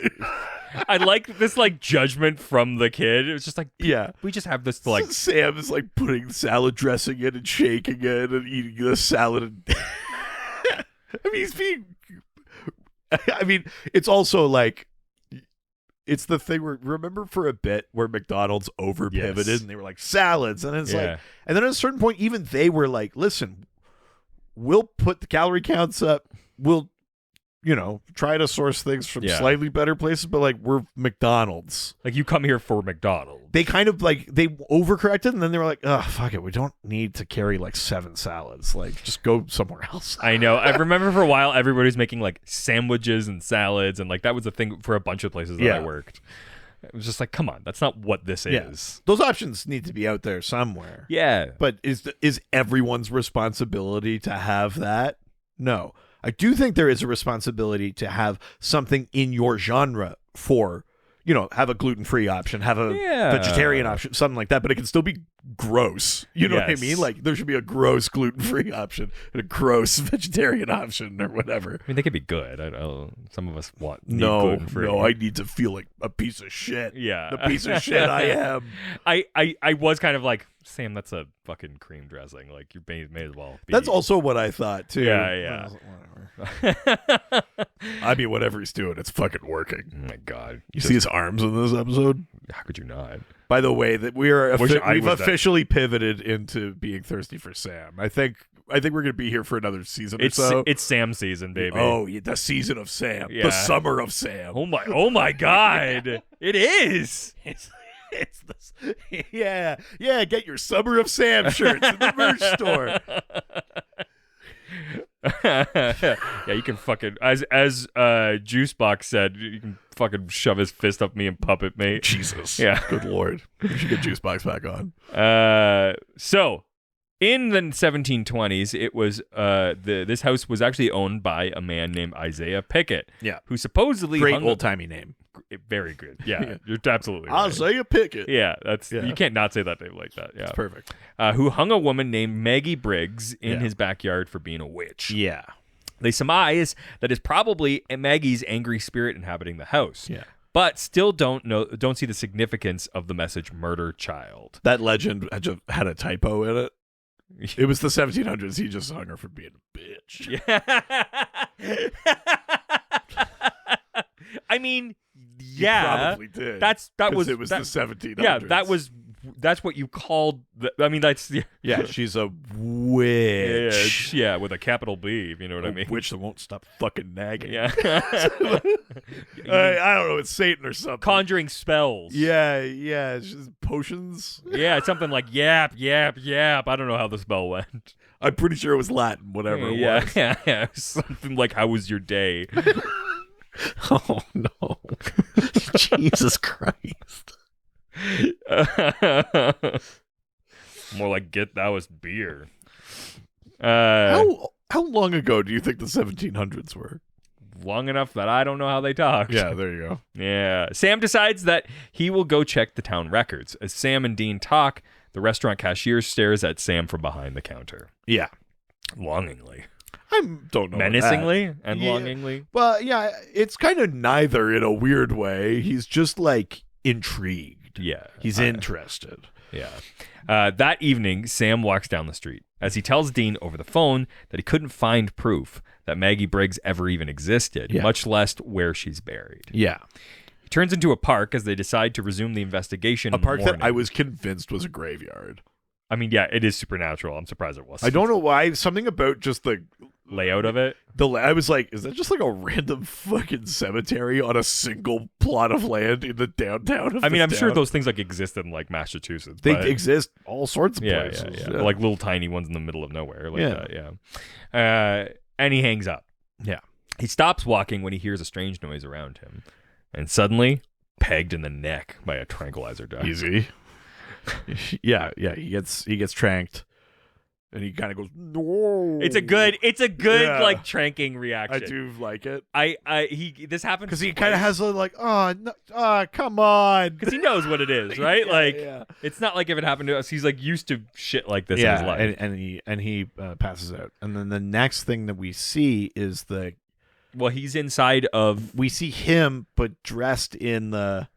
I like this like judgment from the kid. It was just like, yeah, we just have this like Sam is like putting salad dressing in and shaking it and eating the salad. And I mean, he's being. I mean, it's also like. It's the thing where, remember for a bit where McDonald's over pivoted and they were like salads, and it's like, and then at a certain point, even they were like, "Listen, we'll put the calorie counts up. We'll, you know, try to source things from slightly better places, but like we're McDonald's. Like you come here for McDonald's." They kind of like they overcorrected, and then they were like, "Oh fuck it, we don't need to carry like 7 salads. Like just go somewhere else." I know. I remember for a while everybody was making like sandwiches and salads, and like that was a thing for a bunch of places that I worked. It was just like, come on, that's not what this is. Those options need to be out there somewhere. Yeah, but is everyone's responsibility to have that? No. I do think there is a responsibility to have something in your genre for, have a gluten-free option, have a Yeah. vegetarian option, something like that, but it can still be gross. You know what I Yes. mean? Like there should be a gross gluten-free option and a gross vegetarian option or whatever. I mean, they could be good. Some of us need No, gluten-free. I need to feel like a piece of shit. Yeah. The piece of shit I am. I was kind of like, Sam, that's a fucking cream dressing. Like, you may as well be. That's also what I thought too. Yeah. I was like, whatever. I mean, whatever he's doing, it's fucking working. Oh my God. You see his arms in this episode? How could you not? By the way, that we've was that. officially pivoted into being thirsty for Sam. I think we're gonna be here for another season or so. It's Sam season, baby. Oh, yeah, the season of Sam, Yeah. the summer of Sam. Oh my God. It is. It's this, yeah. Get your summer of Sam shirts in the merch store. Yeah, you can fucking as Juicebox said, you can fucking shove his fist up me and puppet me. Jesus, Yeah. good lord, we should get Juicebox back on. So in the 1720s, it was this house was actually owned by a man named Isaiah Pickett. Yeah. Who supposedly Great hung old timey name, very good. Yeah, you're absolutely right. Isaiah Pickett. Yeah, Yeah. you can't not say that name like that. Yeah, It's perfect. Who hung a woman named Maggie Briggs in Yeah. his backyard for being a witch. Yeah, They surmise that it's probably Maggie's angry spirit inhabiting the house. yeah. But still don't see the significance of the message "murder child." That legend had a typo in it. It was the 1700s. He just hung her for being a bitch. Yeah. I mean, He yeah, probably did. that 'Cause was it was that, the 1700s. yeah, that's what you called. I mean, that's Yeah, she's a witch. yeah, with a capital B. If you know what I mean. Witch that won't stop fucking nagging. Yeah. I don't know. It's Satan or something. Conjuring spells. Yeah. It's just potions. Yeah, it's something like yap, yap, yap. I don't know how the spell went. I'm pretty sure it was Latin, whatever it was. Yeah. Something like "How was your day?" Oh, no. Jesus Christ. More like that was beer. How long ago do you think the 1700s were? Long enough that I don't know how they talked. Yeah, there you go. Yeah. Sam decides that he will go check the town records. As Sam and Dean talk, the restaurant cashier stares at Sam from behind the counter. Yeah. Longingly. I don't know. Menacingly and Yeah. longingly. Well, yeah, it's kind of neither in a weird way. He's just like intrigued. Yeah. He's interested. Yeah. That evening, Sam walks down the street as he tells Dean over the phone that he couldn't find proof that Maggie Briggs ever even existed, Yeah. much less where she's buried. Yeah. He turns into a park as they decide to resume the investigation. A in the park that morning. I was convinced was a graveyard. I mean, yeah, it is supernatural. I'm surprised it was. I don't know why. Something about just the layout of it. I was like, is that just like a random fucking cemetery on a single plot of land in the downtown of I mean, I'm this sure town? those things like exist in like Massachusetts. They but- exist all sorts of yeah, places. yeah. Like little tiny ones in the middle of nowhere. Like Yeah. that, yeah. And he hangs up. Yeah. He stops walking when he hears a strange noise around him. And suddenly, pegged in the neck by a tranquilizer dart. Easy. yeah. He gets tranked, and he kind of goes, "No." It's a good Yeah. like tranking reaction. I do like it This happens because he kind of has a like, oh, no, come on, because he knows what it is, right? Yeah, like yeah. it's not like if it happened to us, he's like used to shit like this in his life. and he passes out, and then the next thing that we see is Well, he's inside of we see him but dressed in the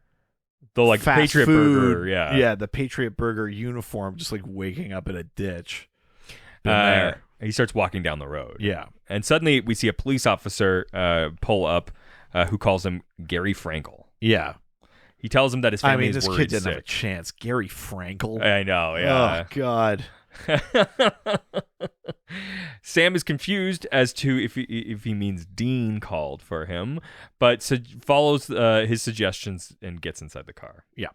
like fast Patriot food, Burger, yeah. the Patriot Burger uniform, just like waking up in a ditch. Been there. He starts walking down the road. Yeah. And suddenly we see a police officer pull up who calls him Gary Frankel. Yeah. He tells him that his family this is kid worried didn't have a sick. chance. Gary Frankel. I know, yeah. Oh, God. Sam is confused as to if he means Dean called for him, but follows his suggestions and gets inside the car. Yeah.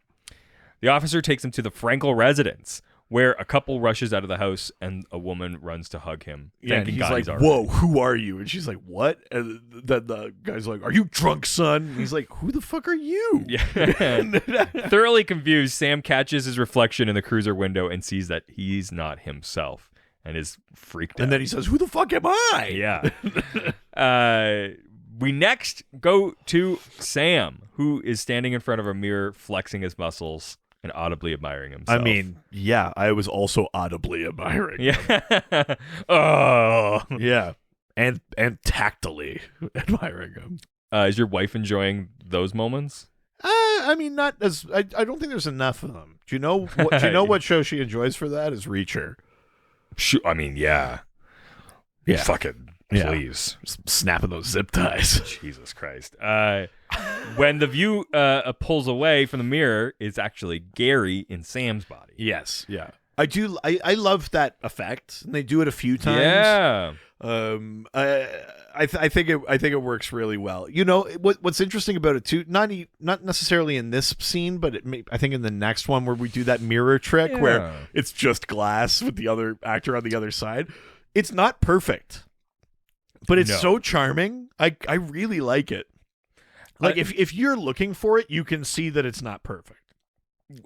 The officer takes him to the Frankel residence, where a couple rushes out of the house and a woman runs to hug him. Yeah, and thanking he's God like, all right. "Whoa, who are you?" And she's like, "What?" And then the guy's like, "Are you drunk, son?" And he's like, "Who the fuck are you?" Yeah. Thoroughly confused, Sam catches his reflection in the cruiser window and sees that he's not himself and is freaked out. And then he says, "Who the fuck am I?" Yeah. We next go to Sam, who is standing in front of a mirror, flexing his muscles and audibly admiring himself. I mean, yeah, I was also audibly admiring. yeah. Oh. Yeah. And tactily admiring him. Is your wife enjoying those moments? I mean, not as I don't think there's enough of them. Do you know what show she enjoys for that? Is Reacher. I mean, yeah. Yeah. Fucking Yeah. please. Just snapping those zip ties. Jesus Christ. When the view pulls away from the mirror, it's actually Gary in Sam's body. Yes. Yeah. I love that effect, and they do it a few times. Yeah. I think it works really well. You know what's interesting about it too? Not necessarily in this scene, but I think in the next one where we do that mirror trick where it's just glass with the other actor on the other side. It's not perfect, but it's so charming. I really like it. Like if you're looking for it, you can see that it's not perfect.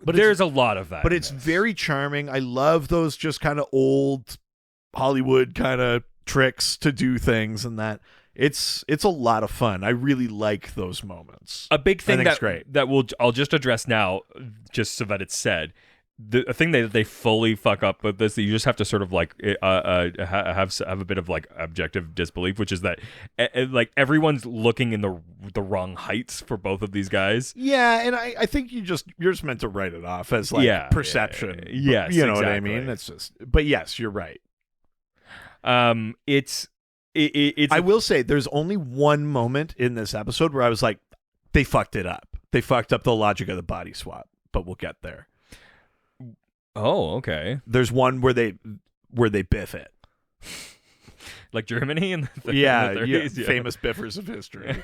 But there's a lot of that. But it's very charming. I love those just kind of old Hollywood kind of tricks to do things, and that it's a lot of fun. I really like those moments. A big thing it's great. that I'll just address now, just so that it's said. The thing that they fully fuck up with this, that you just have to sort of like have a bit of like objective disbelief, which is that like everyone's looking in the wrong heights for both of these guys. Yeah, and I think you're just meant to write it off as like perception. Yes, you know exactly. what I mean. It's just, but yes, you're right. It's I will say there's only one moment in this episode where I was like, they fucked it up. They fucked up the logic of the body swap, but we'll get there. Oh, okay. There's one where they biff it. Like Germany in the Yeah, 30s? yeah, famous biffers of history.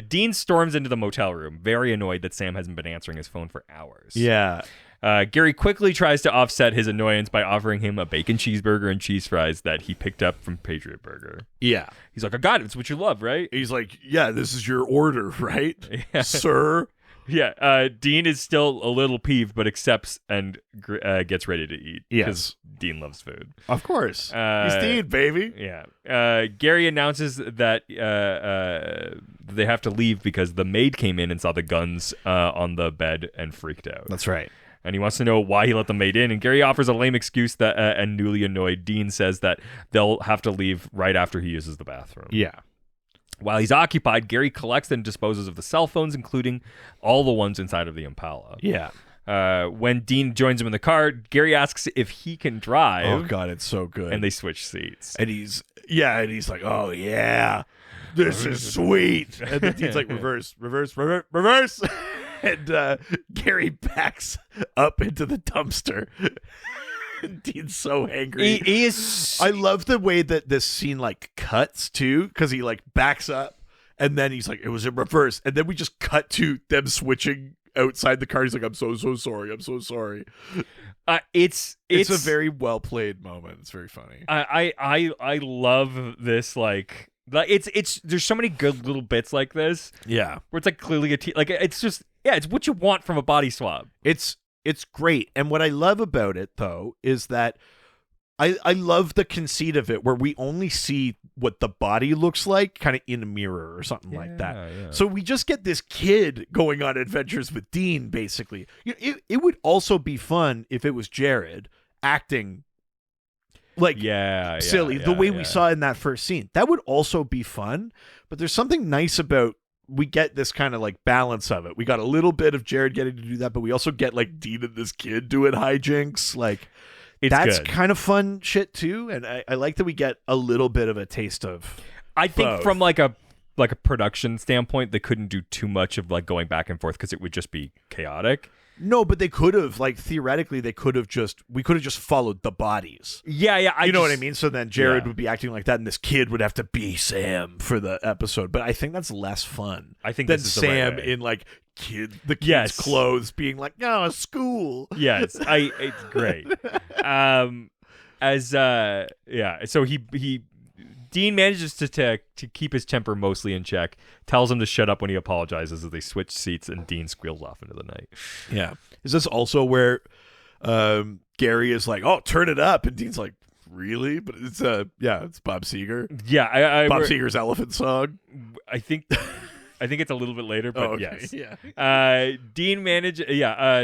Dean storms into the motel room, very annoyed that Sam hasn't been answering his phone for hours. Yeah. Gary quickly tries to offset his annoyance by offering him a bacon cheeseburger and cheese fries that he picked up from Patriot Burger. Yeah. He's like, I got it. It's what you love, right? He's like, yeah, this is your order, right? Yeah. Sir? Yeah. Dean is still a little peeved, but accepts and gets ready to eat. Yes. Because Dean loves food. Of course. He's Dean, baby. Yeah. Gary announces that they have to leave because the maid came in and saw the guns on the bed and freaked out. That's right. And he wants to know why he let the maid in. And Gary offers a lame excuse that, and newly annoyed Dean says that they'll have to leave right after he uses the bathroom. Yeah. While he's occupied, Gary collects and disposes of the cell phones, including all the ones inside of the Impala. Yeah. When Dean joins him in the car, Gary asks if he can drive. Oh, God, it's so good. And they switch seats. And he's like, oh, yeah, this is sweet. And then Dean's like, reverse. And Gary backs up into the dumpster. Dean's so angry. He is. I love the way that this scene like cuts too, because he like backs up and then he's like, it was in reverse. And then we just cut to them switching outside the car. He's like, I'm so sorry. I'm so sorry. It's a very well played moment. It's very funny. I love this like it's there's so many good little bits like this. Yeah. Where it's like clearly like it's just it's what you want from a body swap. It's great. And what I love about it, though, is that I love the conceit of it where we only see what the body looks like kind of in a mirror or something like that. Yeah. So we just get this kid going on adventures with Dean, basically. It would also be fun if it was Jared acting like silly, the way we saw in that first scene. That would also be fun. But there's something nice about we get this kind of like balance of it. We got a little bit of Jared getting to do that, but we also get like Dean and this kid doing hijinks. Like that's good. kind of fun shit too. And I like that we get a little bit of a taste of I think both. From like a production standpoint, they couldn't do too much of like going back and forth because it would just be chaotic. No, but they could have, like, theoretically, we could have just followed the bodies. Yeah. You know what I mean? So then Jared would be acting like that, and this kid would have to be Sam for the episode. But I think that's less fun. I think than this is Sam the right way. in like the kid's clothes, being like, "No, school." Yes, it's great. So he Dean manages to keep his temper mostly in check, tells him to shut up when he apologizes as they switch seats, and Dean squeals off into the night. Yeah. Is this also where Gary is like, "Oh, turn it up," and Dean's like, really? But it's it's Bob Seger. Yeah, Bob Seger's Elephant Song. I think it's a little bit later, but okay. yes. Yeah. Dean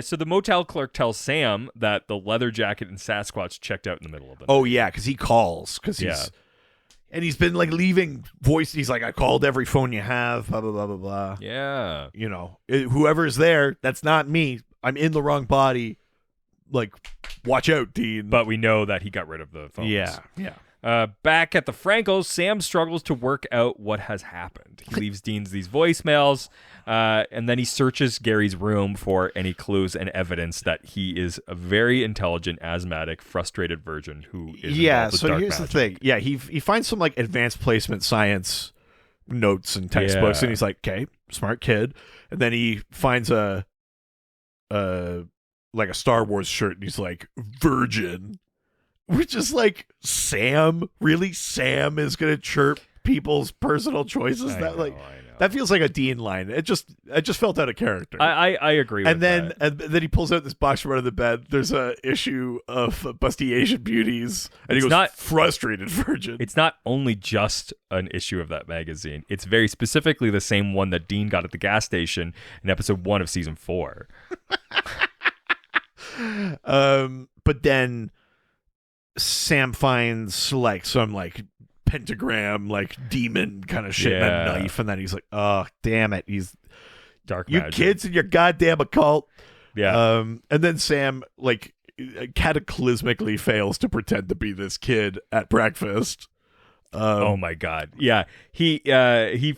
so the motel clerk tells Sam that the leather jacket and Sasquatch checked out in the middle of the night. Oh yeah, because he calls and he's been like leaving voice. He's like, I called every phone you have. Blah blah blah blah blah. Yeah. You know, whoever's there, that's not me. I'm in the wrong body. Like, watch out, Dean. But we know that he got rid of the phones. Yeah. Back at the Frankels, Sam struggles to work out what has happened. He leaves Dean's these voicemails, and then he searches Gary's room for any clues and evidence that he is a very intelligent, asthmatic, frustrated virgin who is involved with so dark here's magic. the thing. Yeah, he finds some like advanced placement science notes and textbooks, Yeah. and he's like, okay, smart kid. And then he finds a Star Wars shirt, and he's like, virgin. Which is like, Sam? Really? Sam is gonna chirp people's personal choices? I That know. that feels like a Dean line. It just felt out of character. I agree with and then that. and then he pulls out this box from under the bed. There's a issue of Busty Asian Beauties, and It's he goes, not- frustrated virgin. It's not only just an issue of that magazine. It's very specifically the same one that Dean got at the gas station in episode 1 of season 4. But then Sam finds like some like pentagram, like demon kind of shit, and Yeah. a knife, and then he's like, "Oh, damn it! He's Dark you magic. kids and your goddamn occult." Yeah. And then Sam like cataclysmically fails to pretend to be this kid at breakfast. Oh my god. Yeah. He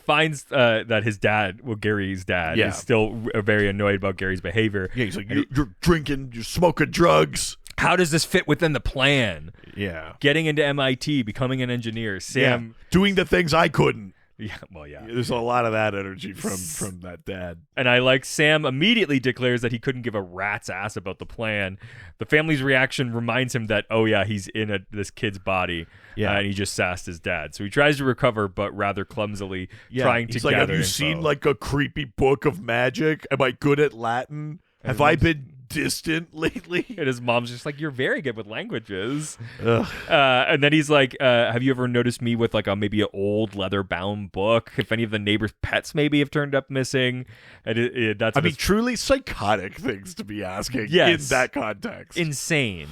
finds that his dad, Gary's dad, Yeah. is still very annoyed about Gary's behavior. Yeah, he's like, you're drinking, you're smoking drugs. How does this fit within the plan? Yeah. Getting into MIT, becoming an engineer, Sam. Doing the things I couldn't. Yeah, well, yeah. There's a lot of that energy from that dad. And I like Sam immediately declares that he couldn't give a rat's ass about the plan. The family's reaction reminds him that, oh yeah, he's in this kid's body. Yeah. And he just sassed his dad. So he tries to recover, but rather clumsily, trying to He's like, gather have you info. seen like a creepy book of magic? Am I good at Latin? Have I been distant lately? And his mom's just like, you're very good with languages. Ugh. And then he's like, have you ever noticed me with like maybe an old leather bound book? If any of the neighbors' pets maybe have turned up missing. And that's I mean, truly psychotic things to be asking Yes. in that context. insane.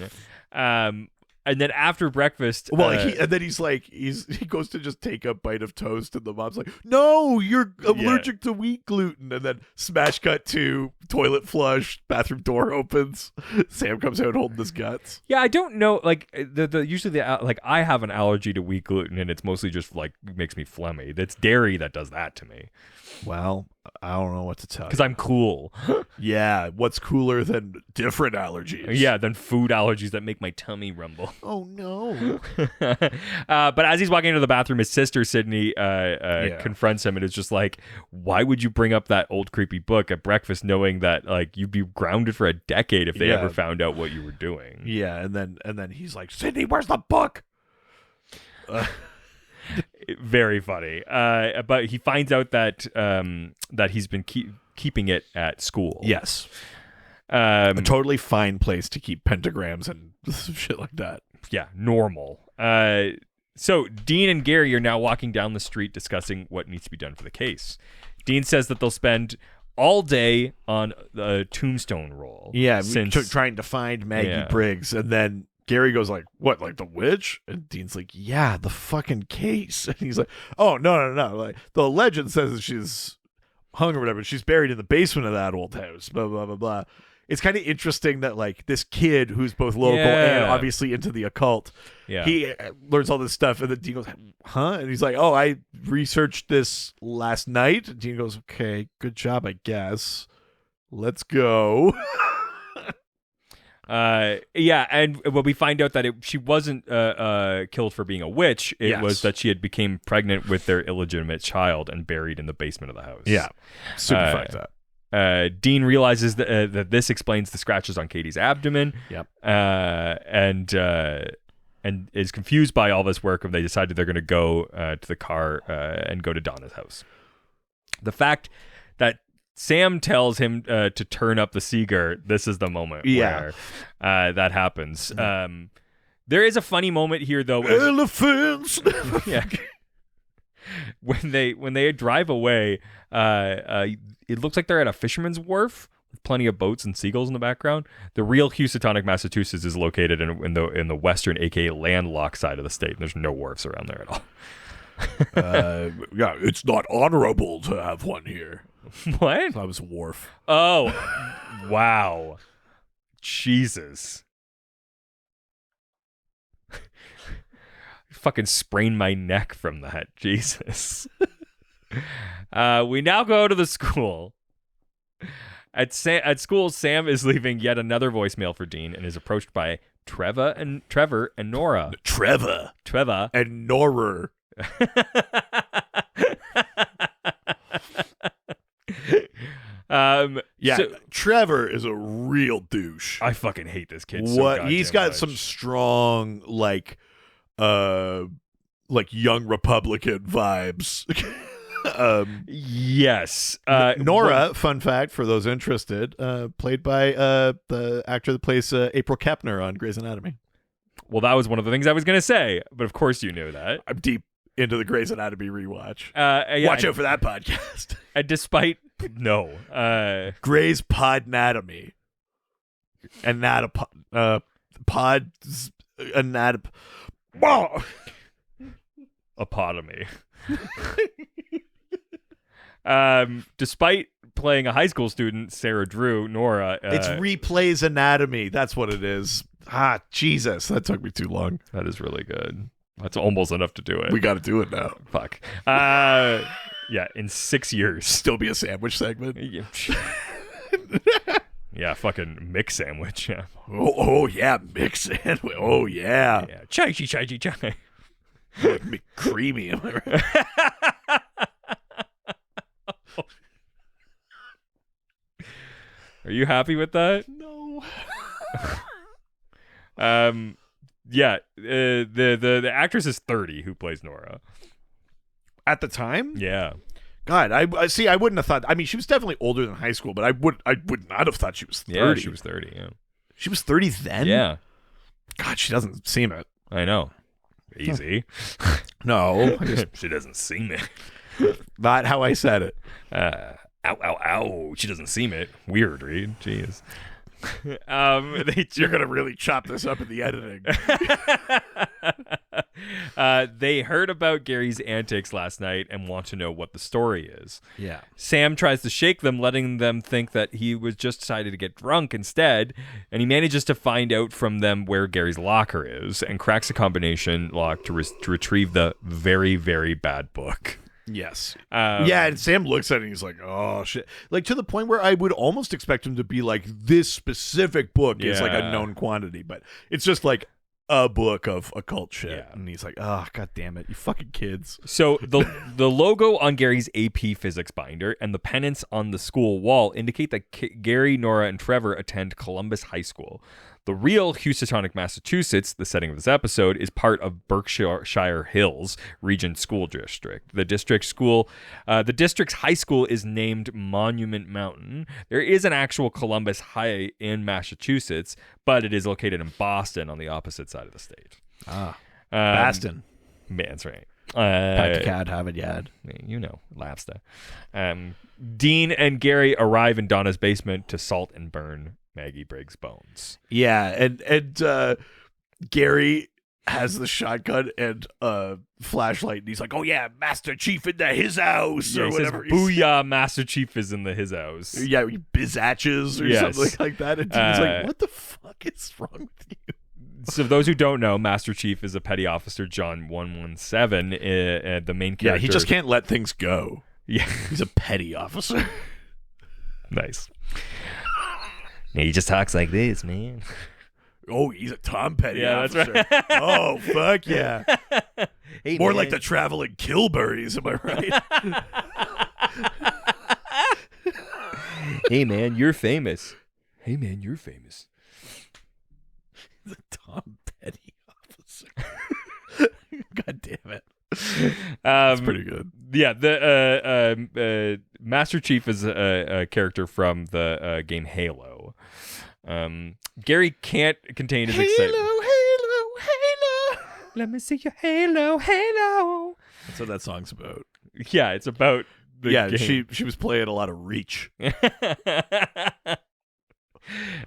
And then after breakfast, Well, and then he's like, he goes to just take a bite of toast, and the mom's like, "No, you're allergic to wheat gluten." And then smash cut to toilet flush, bathroom door opens, Sam comes out holding his guts. yeah, I don't know. Like usually like I have an allergy to wheat gluten, and it's mostly just like makes me phlegmy. That's dairy that does that to me Well, I don't know what to tell you. because I'm cool. Yeah, what's cooler than different allergies? Yeah, than food allergies that make my tummy rumble. Oh no. But as he's walking into the bathroom, his sister Sydney confronts him and is just like, "Why would you bring up that old creepy book at breakfast, knowing that like you'd be grounded for a decade if they Yeah. ever found out what you were doing?" Yeah, and then he's like, "Sydney, where's the book?" Very funny. But he finds out that that he's been keeping it at school. Yes. A totally fine place to keep pentagrams and shit like that. Yeah, normal. So Dean and Gary are now walking down the street discussing what needs to be done for the case. Dean says that they'll spend all day on the tombstone roll. Yeah, since trying to find Maggie Yeah. Briggs, and then Gary goes like, "What, like the witch?" And Dean's like, "Yeah, the fucking case." And he's like, "Oh no, like the legend says that she's hung or whatever. She's buried in the basement of that old house." Blah blah blah blah. It's kind of interesting that like this kid who's both local and Yeah. obviously into the occult, Yeah. he learns all this stuff, and then Dean goes, "Huh?" And he's like, "Oh, I researched this last night." And Dean goes, "Okay, good job, I guess. Let's go." Yeah, and well, we find out that she wasn't killed for being a witch. It Yes. was that she had became pregnant with their illegitimate child and buried in the basement of the house. Yeah, super Uh, fucked up. Dean realizes that this explains the scratches on Katie's abdomen. Yep. And is confused by all this work, and they decided they're going to go to the car and go to Donna's house. The fact that Sam tells him to turn up the Seeger, this is the moment Yeah. where that happens. There is a funny moment here, though. Elephants. Yeah. When they drive away, it looks like they're at a fisherman's wharf with plenty of boats and seagulls in the background. The real Housatonic, Massachusetts, is located in the western, aka landlocked side of the state. There's no wharfs around there at all. Yeah, it's not honorable to have one here. What? That was a wharf. Oh, wow, Jesus! Fucking sprained my neck from that. Jesus. We now go to the school. At school, Sam is leaving yet another voicemail for Dean and is approached by Trevor and Nora. Trevor and Nora. Yeah, so, Trevor is a real douche. I fucking hate this kid. What he's got some strong like young Republican vibes. Yes. Nora, fun fact for those interested, played by the actor that plays April Kepner on Grey's Anatomy. Well, that was one of the things I was going to say, but of course you knew that. I'm deep into the Grey's Anatomy rewatch. Yeah, Watch out for that podcast. And despite Grey's Podnatomy. Apotomy. Despite playing a high school student, Sarah Drew, Nora. It's Replays Anatomy. That's what it is. Jesus. That took me too long. That is really good. That's almost enough to do it. We got to do it now. Fuck. Yeah, in 6 years. Still be a sandwich segment. Yeah, fucking mix sandwich. Yeah. Oh yeah, mix sandwich. Oh yeah. Yeah. Chai. Like McCreamy, am I right? Are you happy with that? No. Yeah. The actress is 30 who plays Nora. At the time? Yeah. God, I see. I wouldn't have thought. I mean, she was definitely older than high school, but I would not have thought she was 30. Yeah, she was 30. Yeah. She was 30 then. Yeah. God, she doesn't seem it. I know. Easy. No, she doesn't seem it. Not how I said it. Ow. She doesn't seem it. Weird, Reed. Jeez. You're gonna really chop this up in the editing. They heard about Gary's antics last night and want to know what the story is. Yeah. Sam tries to shake them, letting them think that he was just decided to get drunk instead, and he manages to find out from them where Gary's locker is and cracks a combination lock to retrieve the very, very bad book. Yes. Yeah, and Sam looks at it and he's like, oh, shit. Like, to the point where I would almost expect him to be like, this specific book is like a known quantity, but it's just like a book of occult shit. Yeah. And he's like, oh, God damn it, you fucking kids. So the logo on Gary's AP physics binder and the pennants on the school wall indicate that Gary, Nora, and Trevor attend Columbus High School. The real Housatonic, Massachusetts, the setting of this episode, is part of Berkshire Hills Region School District. The district's high school is named Monument Mountain. There is an actual Columbus High in Massachusetts, but it is located in Boston on the opposite side of the state. Boston. Man, that's right. Pat Harvard Yard. You know, Labsta. Dean and Gary arrive in Donna's basement to salt and burn Maggie Briggs' bones. Yeah, and Gary has the shotgun and flashlight, and he's like, "Oh yeah, Master Chief into his house," or whatever. Says, "Booyah, Master Chief is in his house." Yeah, bizatches or something like that. And he's like, "What the fuck is wrong with you?" So those who don't know, Master Chief is a petty officer, John 117, the main character. Yeah, he just can't let things go. Yeah, he's a petty officer. Nice. He just talks like this, man. Oh, he's a Tom Petty officer. That's right. Oh, fuck yeah. Hey, more man. like the traveling Kilburys, am I right? Hey, man, you're famous. Hey, man, you're famous. The Tom Petty officer. God damn it. That's pretty good. Yeah, the Master Chief is a character from the game Halo. Gary can't contain his excitement. Let me see your halo, halo. That's what that song's about. Yeah, it's about the game. she was playing a lot of Reach.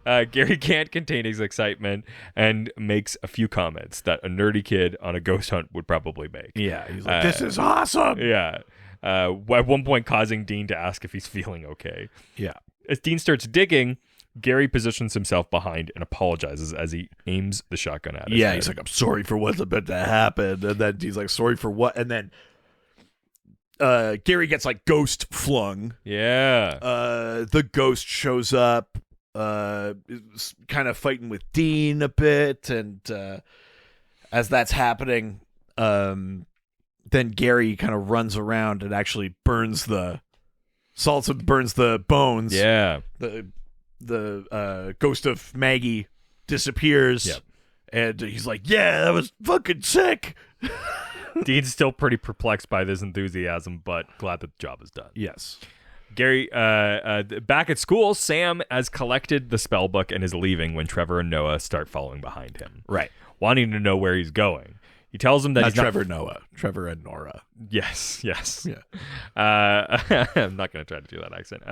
Gary can't contain his excitement and makes a few comments that a nerdy kid on a ghost hunt would probably make. Yeah, he's like, "This is awesome." Yeah. At one point causing Dean to ask if he's feeling okay. Yeah. As Dean starts digging, Gary positions himself behind and apologizes as he aims the shotgun at his head. He's like, "I'm sorry for what's about to happen," and then he's like, "Sorry for what?" And then Gary gets like ghost flung. Yeah. The ghost shows up, is kind of fighting with Dean a bit, and as that's happening, then Gary kind of runs around and actually burns the bones. Yeah. The ghost of Maggie disappears. Yep. And he's like, "Yeah, that was fucking sick." Dean's still pretty perplexed by this enthusiasm, but glad that the job is done. Yes. Gary, back at school, Sam has collected the spell book and is leaving when Trevor and Noah start following behind him. Right. Wanting to know where he's going. He tells them that Not he's Trevor Noah. Trevor and Nora. Yes. Yeah. I'm not going to try to do that accent.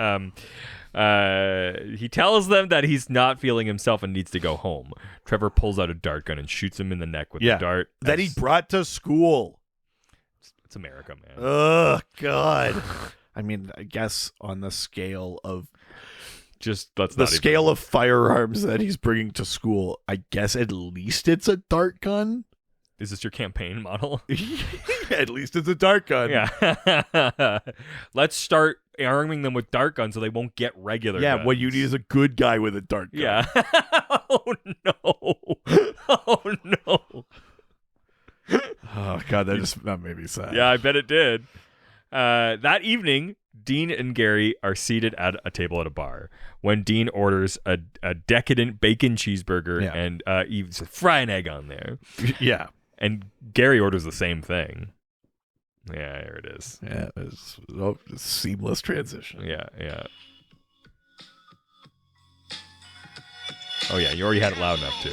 He tells them that he's not feeling himself and needs to go home. Trevor pulls out a dart gun and shoots him in the neck with the dart. That he brought to school. It's America, man. Oh, God. I mean, I guess on the scale of of firearms that he's bringing to school, I guess at least it's a dart gun. Is this your campaign model? At least it's a dart gun. Yeah. Let's start arming them with dart guns so they won't get regular guns. What you need is a good guy with a dart gun. Yeah. Oh, no. Oh, no. Oh, God, that made me sad. Yeah, I bet it did. That evening, Dean and Gary are seated at a table at a bar when Dean orders a decadent bacon cheeseburger and even fry an egg on there. Yeah. And Gary orders the same thing. Yeah, here it is. Yeah, it's a seamless transition. Yeah. Oh, yeah, you already had it loud enough, too.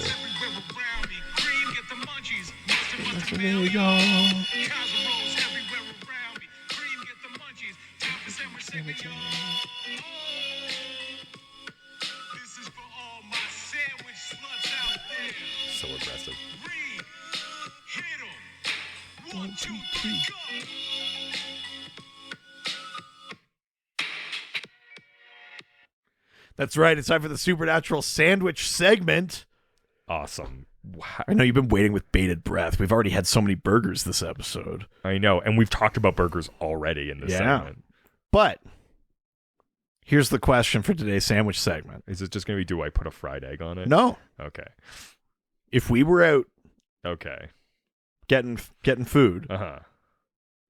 There we go. So aggressive. One, two, three, go. That's right. It's time for the Supernatural Sandwich segment. Awesome. Wow. I know you've been waiting with bated breath. We've already had so many burgers this episode. I know, and we've talked about burgers already in this segment. But here's the question for today's sandwich segment. Is it just going to be, do I put a fried egg on it? No. Okay. If we were out Okay. getting food, Uh-huh.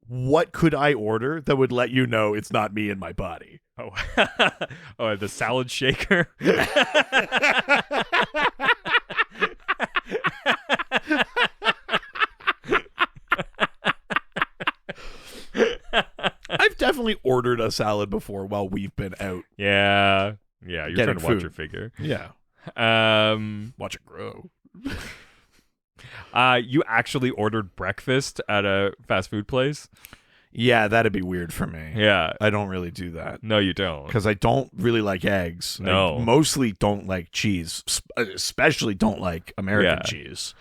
what could I order that would let you know it's not me and my body? Oh, oh, the salad shaker. I've definitely ordered a salad before while we've been out. Yeah. You're Getting trying to watch food. your figure. Yeah. Watch it grow. You actually ordered breakfast at a fast food place? Yeah, that'd be weird for me. Yeah. I don't really do that. No, you don't. Because I don't really like eggs. No. I mostly don't like cheese. Especially don't like American cheese.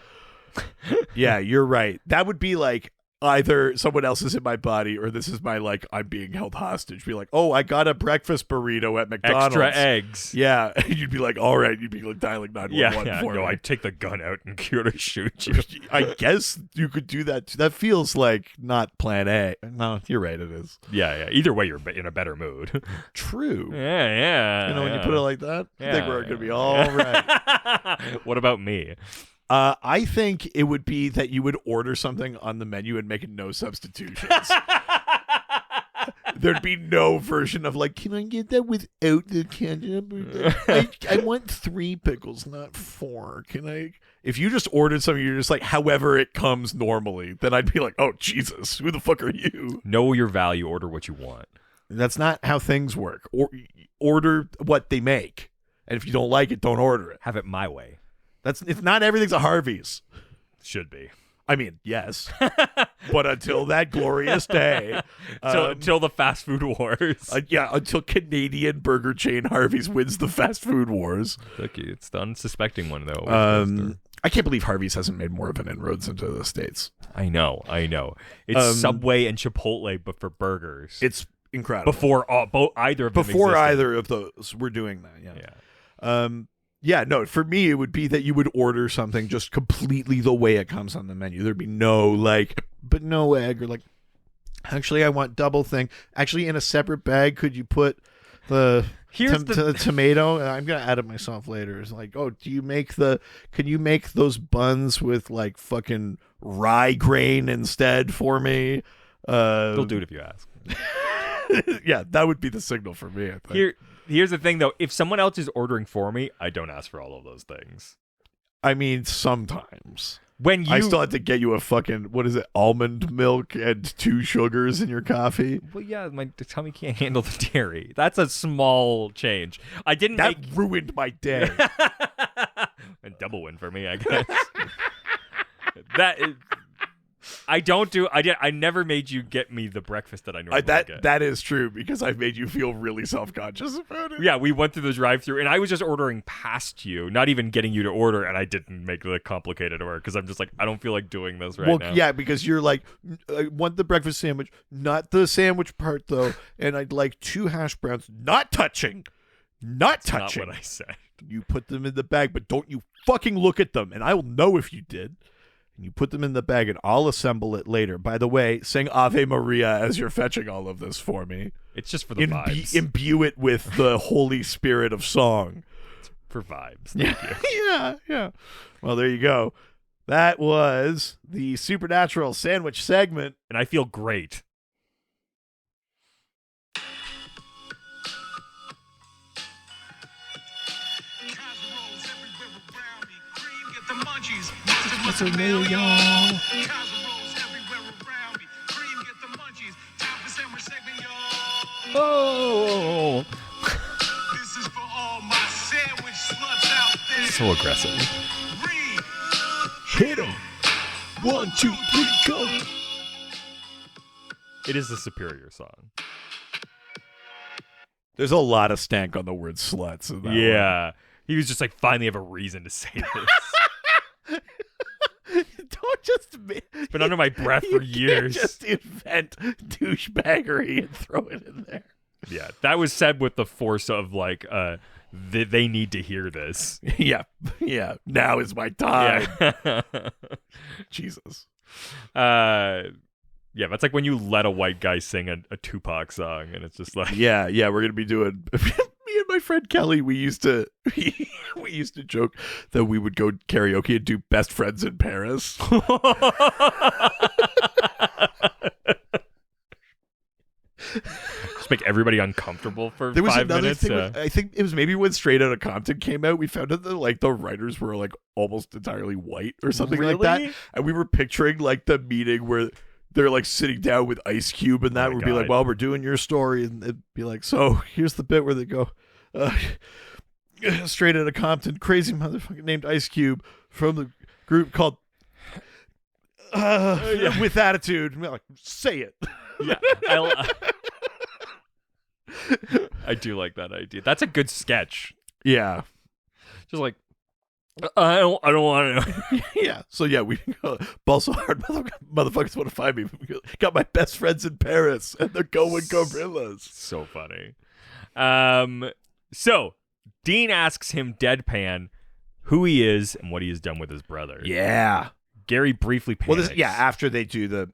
Yeah, you're right. That would be like either someone else is in my body or this is my, like, I'm being held hostage. Be like, oh, I got a breakfast burrito at McDonald's. Extra eggs. Yeah. You'd be like, all right. You'd be like dialing 911 for me. I'd take the gun out and shoot you. I guess you could do that too. That feels like not plan A. No, you're right. It is. Yeah. Either way, you're in a better mood. True. Yeah. You know, when you put it like that, I think we're going to be all right. What about me? I think it would be that you would order something on the menu and make no substitutions. There'd be no version of like, can I get that without the ketchup? I want 3 pickles, not 4. Can I? If you just ordered something, you're just like, however it comes normally, then I'd be like, oh, Jesus, who the fuck are you? Know your value. Order what you want. That's not how things work. Order what they make. And if you don't like it, don't order it. Have it my way. It's not everything's a Harvey's. Should be. I mean, yes, but until that glorious day, Till the fast food wars. until Canadian burger chain Harvey's wins the fast food wars. It's the unsuspecting one though. I can't believe Harvey's hasn't made more of an inroads into the States. I know. It's Subway and Chipotle, but for burgers. It's incredible. Before either of them Before existed. either of those, we're doing that. Yeah. No, for me, it would be that you would order something just completely the way it comes on the menu. There'd be no but no egg, or actually, I want double thing. Actually, in a separate bag, could you put the tomato? I'm gonna add it myself later. It's like, oh, can you make those buns with fucking rye grain instead for me? They'll do it if you ask. Yeah, that would be the signal for me, I think. Here's the thing, though. If someone else is ordering for me, I don't ask for all of those things. I mean, sometimes. When I still had to get you a fucking, what is it, almond milk and 2 sugars in your coffee. Well, yeah, my tummy can't handle the dairy. That's a small change. I didn't That ruined my day. A double win for me, I guess. I never made you get me the breakfast that I normally get. That is true, because I made you feel really self-conscious about it. Yeah, we went through the drive-thru, and I was just ordering past you, not even getting you to order, and I didn't make the complicated order, because I'm just I don't feel like doing this now. Yeah, because you're I want the breakfast sandwich, not the sandwich part, though, and I'd like 2 hash browns, not touching. Not touching. Not what I said. You put them in the bag, but don't you fucking look at them, and I will know if you did. You put them in the bag, and I'll assemble it later. By the way, sing Ave Maria as you're fetching all of this for me. It's just for the vibes. Imbue it with the Holy Spirit of song. It's for vibes. Thank you. Yeah. Well, there you go. That was the Supernatural Sandwich segment. And I feel great. It's a real y'all. Casseroles everywhere around me. Cream get the munchies. Time for sandwich segment, y'all. Oh. This is for all my sandwich sluts out there. So aggressive. Hit 'em. 1, 2, 3, go. It is the superior song. There's a lot of stank on the word sluts. In that Yeah. He was just finally have a reason to say this. Don't just It's been under my breath for years. Can't just invent douchebaggery and throw it in there. Yeah, that was said with the force of they need to hear this. Yeah. Now is my time. Yeah. Jesus. Yeah, that's like when you let a white guy sing a Tupac song, and it's just Yeah, we're gonna be doing. Me and my friend Kelly, we used to joke that we would go karaoke and do Best Friends in Paris. Just make everybody uncomfortable for There was 5 another minutes. thing. I think it was maybe when Straight Outta Compton came out, we found out that the writers were almost entirely white or something like that, Really? and we were picturing the meeting where they're sitting down with Ice Cube and that my would be God. well, we're doing your story, and it'd be so here's the bit where they go, Straight Outta Compton, crazy motherfucker named Ice Cube from the group called With Attitude. And we're say it. Yeah, I do like that idea. That's a good sketch. Yeah. Just I don't want to. Yeah. So yeah, we go, ball so hard, motherfuckers want to find me. Got my best friends in Paris, and they're going gorillas. So funny. So Dean asks him deadpan who he is and what he has done with his brother. Yeah. Gary briefly panics. Well, after they do the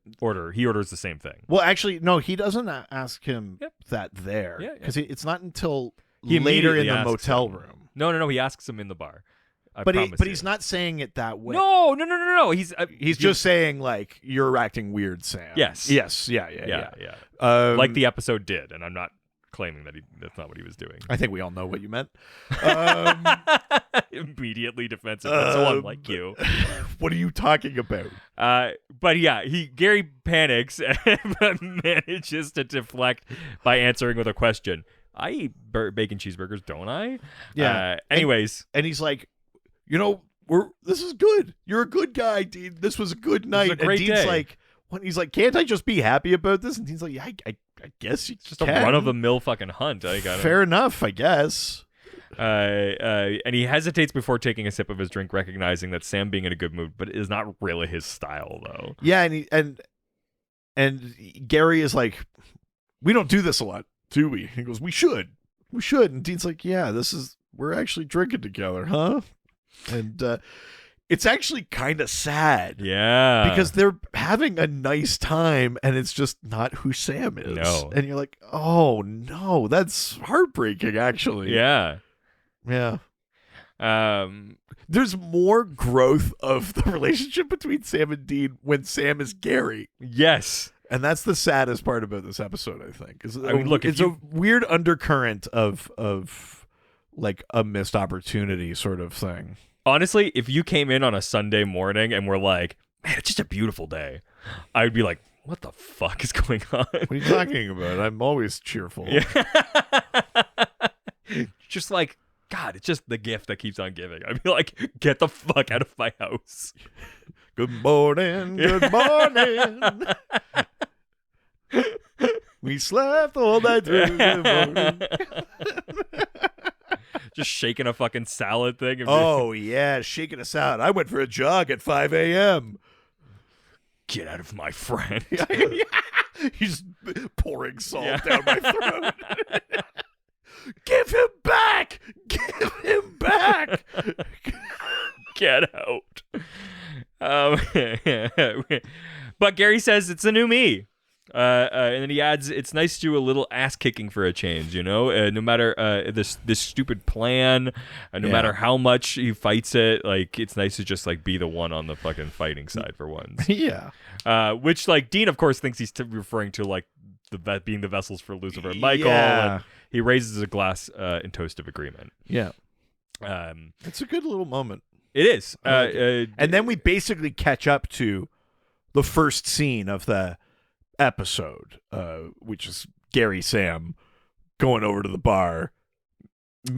he orders the same thing. Well, actually, no, he doesn't ask him Yep. that there. Yeah, Because it's not until He later in immediately the asks motel him. room. No, he asks him in the bar. I But promise you. he's not saying it that way. No. He's just saying you're acting weird, Sam. Yes. Yes. Yeah. like the episode did, and I'm not claiming that that's not what he was doing. I think we all know what you meant. Immediately defensive. That's so unlike you. What are you talking about? But yeah, Gary panics and manages to deflect by answering with a question. I eat bacon cheeseburgers, don't I? Yeah. Anyways. And he's like, this is good. You're a good guy, Dean. This was a good night. a great and Dean's day. like, he's like, can't I just be happy about this? And Dean's like, yeah, I guess you Just can. a run-of-the-mill fucking hunt. Fair enough, I guess. And he hesitates before taking a sip of his drink, recognizing that Sam being in a good mood, but is not really his style, though. Yeah, and Gary is like, we don't do this a lot, do we? He goes, we should. And Dean's like, yeah, we're actually drinking together, huh? And it's actually kind of sad. Yeah. Because they're having a nice time and it's just not who Sam is. No. And you're like, oh no, that's heartbreaking, actually. Yeah. Yeah. There's more growth of the relationship between Sam and Dean when Sam is Gary. Yes. And that's the saddest part about this episode, I think. I mean, look, it's a weird undercurrent of like a missed opportunity sort of thing. Honestly, if you came in on a Sunday morning and were like, man, it's just a beautiful day, I would be like, what the fuck is going on? What are you talking about? I'm always cheerful. Yeah. Just like, God, it's just the gift that keeps on giving. I'd be like, get the fuck out of my house. Good morning, good morning. We slept all night through the morning. Just shaking a fucking salad thing. And Oh, yeah, shaking us out. I went for a jog at 5 a.m. get out of my friend. He's pouring salt Yeah. down my throat. Give him back! Give him back! Get out. But Gary says it's the new me. And then he adds, it's nice to do a little ass kicking for a change, you know? No matter this stupid plan, no matter how much he fights it, like, it's nice to just, like, be the one on the fucking fighting side for once. Yeah. Which, like, Dean, of course, thinks he's referring to, like, being the vessels for Lucifer and Michael. Yeah. And he raises a glass in toast of agreement. Yeah. Um, It's a good little moment. it is. And then we basically catch up to the first scene of the episode, which is Gary Sam going over to the bar.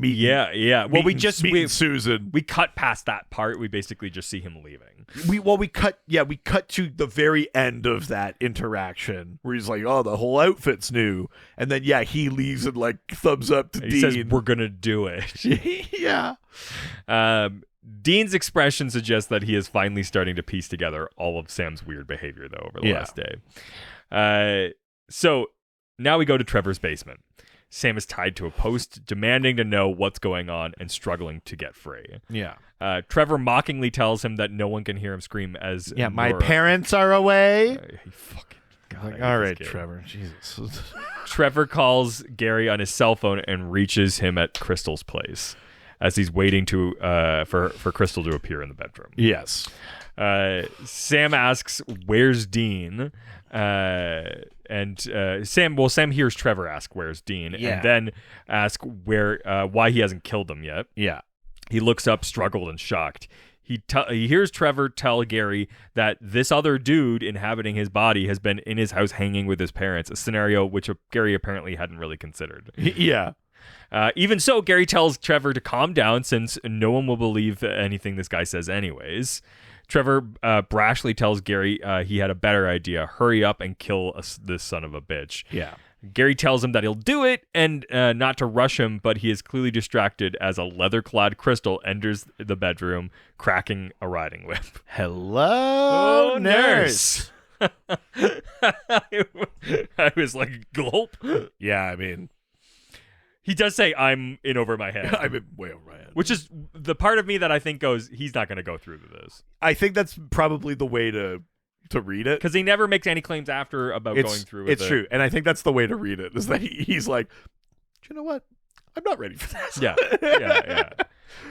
Yeah. Well, meeting Susan. we cut past that part. We basically just see him leaving. We cut to the very end of that interaction where he's like, oh, the whole outfit's new. And then he leaves and like thumbs up to He Dean. says, we're going to do it. Yeah. Dean's expression suggests that he is finally starting to piece together all of Sam's weird behavior, though, over the last day. So now we go to Trevor's basement. Sam is tied to a post, demanding to know what's going on and struggling to get free. Yeah. Trevor mockingly tells him that no one can hear him scream as My Nora- parents are away. He fucking God, Like, I hate all this right, kid. Trevor. Jesus. Trevor calls Gary on his cell phone and reaches him at Crystal's place as he's waiting to for Crystal to appear in the bedroom. Yes. Sam asks, "Where's Dean?" And Sam hears Trevor ask, "Where's Dean?" and then ask why he hasn't killed him yet. Yeah. He looks up, struggled and shocked. He hears Trevor tell Gary that this other dude inhabiting his body has been in his house hanging with his parents, a scenario which Gary apparently hadn't really considered. Yeah. Even so, Gary tells Trevor to calm down since no one will believe anything this guy says anyways. Trevor brashly tells Gary he had a better idea. Hurry up and kill this son of a bitch. Yeah. Gary tells him that he'll do it and not to rush him, but he is clearly distracted as a leather-clad Crystal enters the bedroom, cracking a riding whip. Hello, nurse. I was like, gulp. Yeah, I mean, He does say, I'm in over my head. I'm way over my head. Which is the part of me that I think goes, he's not going to go through this. I think that's probably the way to read it. Because he never makes any claims after about going through with it. It's true. And I think that's the way to read it, is that he's like, you know what? I'm not ready for this. Yeah.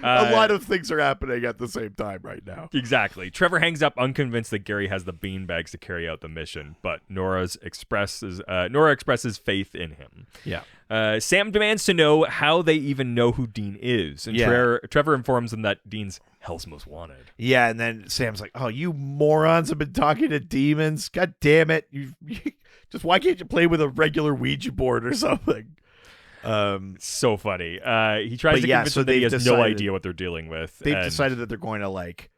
A lot of things are happening at the same time right now. Exactly. Trevor hangs up, unconvinced that Gary has the beanbags to carry out the mission, but Nora expresses faith in him. Yeah. Sam demands to know how they even know who Dean is, and Yeah. Trevor informs him that Dean's Hell's Most Wanted. Yeah, and then Sam's like, oh, you morons have been talking to demons. God damn it. You just why can't you play with a regular Ouija board or something? So funny. He tries But to yeah, convince so them that he they've has no decided- idea what they're dealing with. They've and decided that they're going to like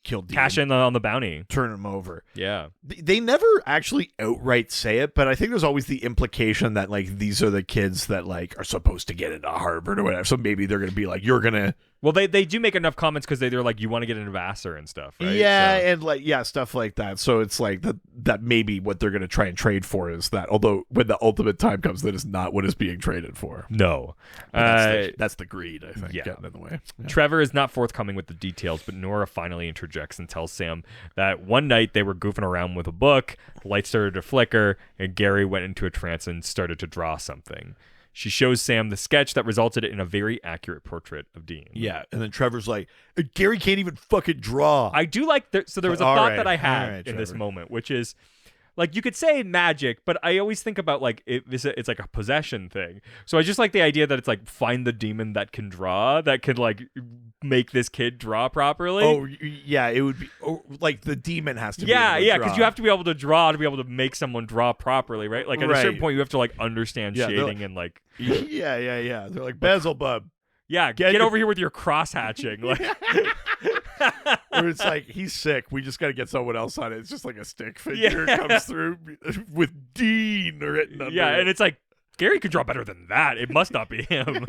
kill Dean, cash in on the bounty. turn him over. Yeah. They never actually outright say it, but I think there's always the implication that like these are the kids that like are supposed to get into Harvard or whatever. So maybe they're going to be like, you're going to Well, they do make enough comments because they're like, you want to get into Vassar and stuff, right? yeah, So- and like stuff like that. So it's like that maybe what they're going to try and trade for is that. Although when the ultimate time comes, that is not what is being traded for. No. That's the greed, I think, yeah. getting in the way. Yeah. Trevor is not forthcoming with the details, but Nora finally interjects and tells Sam that one night they were goofing around with a book, the light started to flicker, and Gary went into a trance and started to draw something. She shows Sam the sketch that resulted in a very accurate portrait of Dean. Yeah, and then Trevor's like, Gary can't even fucking draw. I do like so there was a All thought right, that I had all right, in this Trevor. moment, which is like you could say magic, but I always think about like it's like a possession thing. So I just like the idea that it's like find the demon that can draw, that can like make this kid draw properly. Oh yeah, it would be like the demon has to. Yeah, be able to because draw. you have to be able to draw to be able to make someone draw properly, right? Like at a certain Right. point, you have to like understand Yeah, they're shading like- and like Yeah. They're like Beelzebub, get over here with your cross hatching, like. or it's like he's sick. We just got to get someone else on it. It's just like a stick figure Yeah. comes through with Dean written under Yeah, it. and it's like Gary could draw better than that. It must not be him.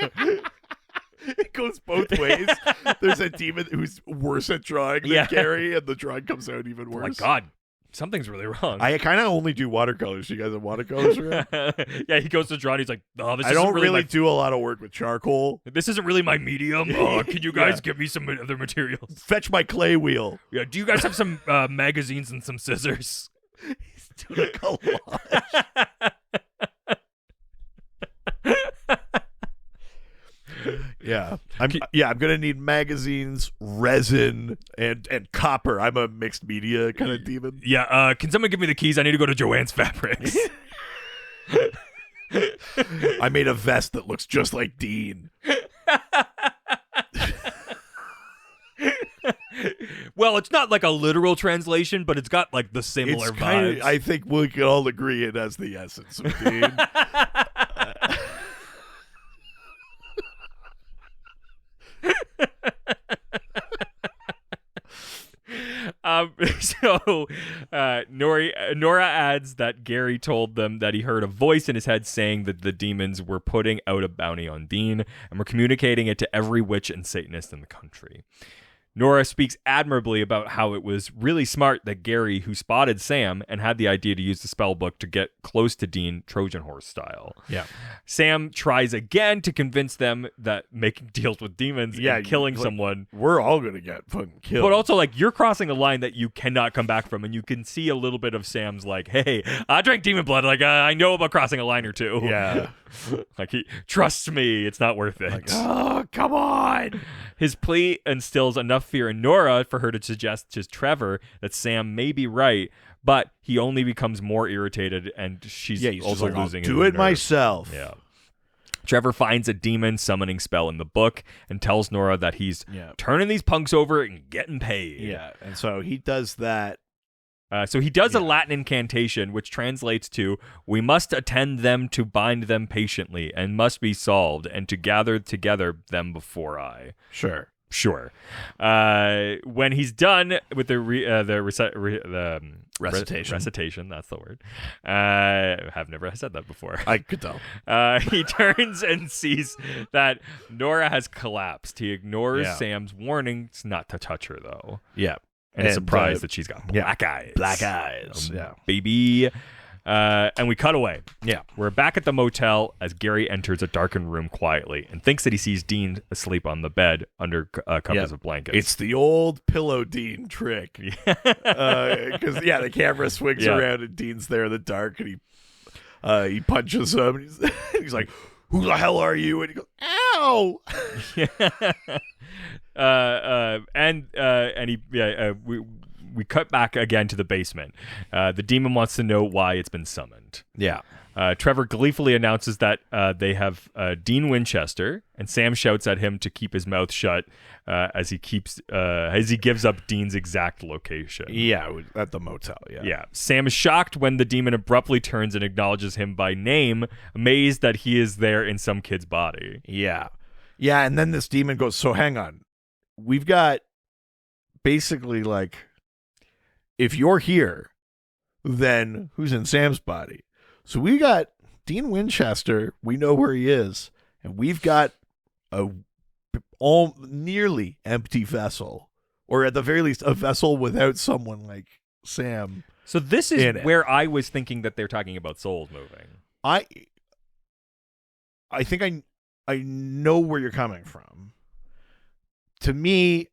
It goes both ways. There's a demon who's worse at drawing than Yeah. Gary, and the drawing comes out even Oh worse. my God, something's really wrong. I kind of only do watercolors. You guys have watercolors around? Yeah, he goes to draw and he's like, "Oh, this I isn't don't really really my, do a lot of work with charcoal. this isn't really my medium. Can you guys Yeah. give me some other materials? Fetch my clay wheel. Yeah, do you guys have some magazines and some scissors?" He's doing a collage. Yeah, I'm gonna need magazines, resin, and copper. I'm a mixed media kind of demon. Yeah, can someone give me the keys? I need to go to Joanne's Fabrics. I made a vest that looks just like Dean. Well, it's not like a literal translation, but it's got like the similar It's kind vibes. of. I think we can all agree it has the essence of Dean. So Nora adds that Gary told them that he heard a voice in his head saying that the demons were putting out a bounty on Dean and were communicating it to every witch and Satanist in the country. Nora speaks admirably about how it was really smart that Gary, who spotted Sam and had the idea to use the spell book to get close to Dean Trojan horse style. Yeah. Sam tries again to convince them that making deals with demons and killing like, someone. We're all gonna get fucking killed. But also, like, you're crossing a line that you cannot come back from, and you can see a little bit of Sam's like, "Hey, I drank demon blood. Like, I know about crossing a line or two. yeah. Like, he trusts me. It's not worth it." Like, oh, come on. His plea instills enough fear in Nora for her to suggest to Trevor that Sam may be right, but he only becomes more irritated, and she's Yeah, he's also just like, losing I'll do his it nerve. myself. Yeah. Trevor finds a demon summoning spell in the book and tells Nora that he's Yeah. turning these punks over and getting paid. Yeah. And so he does that. So he does a Yeah. Latin incantation, which translates to, "We must attend them to bind them patiently, and must be solved, and to gather together them before I." Sure. Sure. When he's done with the recitation, that's the word. I've never said that before. I could tell. He turns and sees that Nora has collapsed. He ignores Yeah. Sam's warnings not to touch her, though. Yeah. And is And, surprised uh, that she's got yeah. black eyes. Black eyes. Yeah. Baby. And we cut away. Yeah. We're back at the motel as Gary enters a darkened room quietly and thinks that he sees Dean asleep on the bed under covers of blankets. It's the old pillow Dean trick. Because, the camera swings Yeah. around and Dean's there in the dark and he punches him. And he's like, who the hell are you? And he goes, ow! We cut back again to the basement. The demon wants to know why it's been summoned. Yeah. Trevor gleefully announces that they have Dean Winchester, and Sam shouts at him to keep his mouth shut as he gives up Dean's exact location. Yeah, at the motel. Yeah. Yeah. Sam is shocked when the demon abruptly turns and acknowledges him by name, amazed that he is there in some kid's body. Yeah. Yeah, and then this demon goes, so hang on. We've got basically like, if you're here, then who's in Sam's body? So we got Dean Winchester. We know where he is. And we've got a nearly empty vessel, or at the very least, a vessel without someone like Sam. So this is where I was thinking that they're talking about souls moving. I think I know where you're coming from. To me,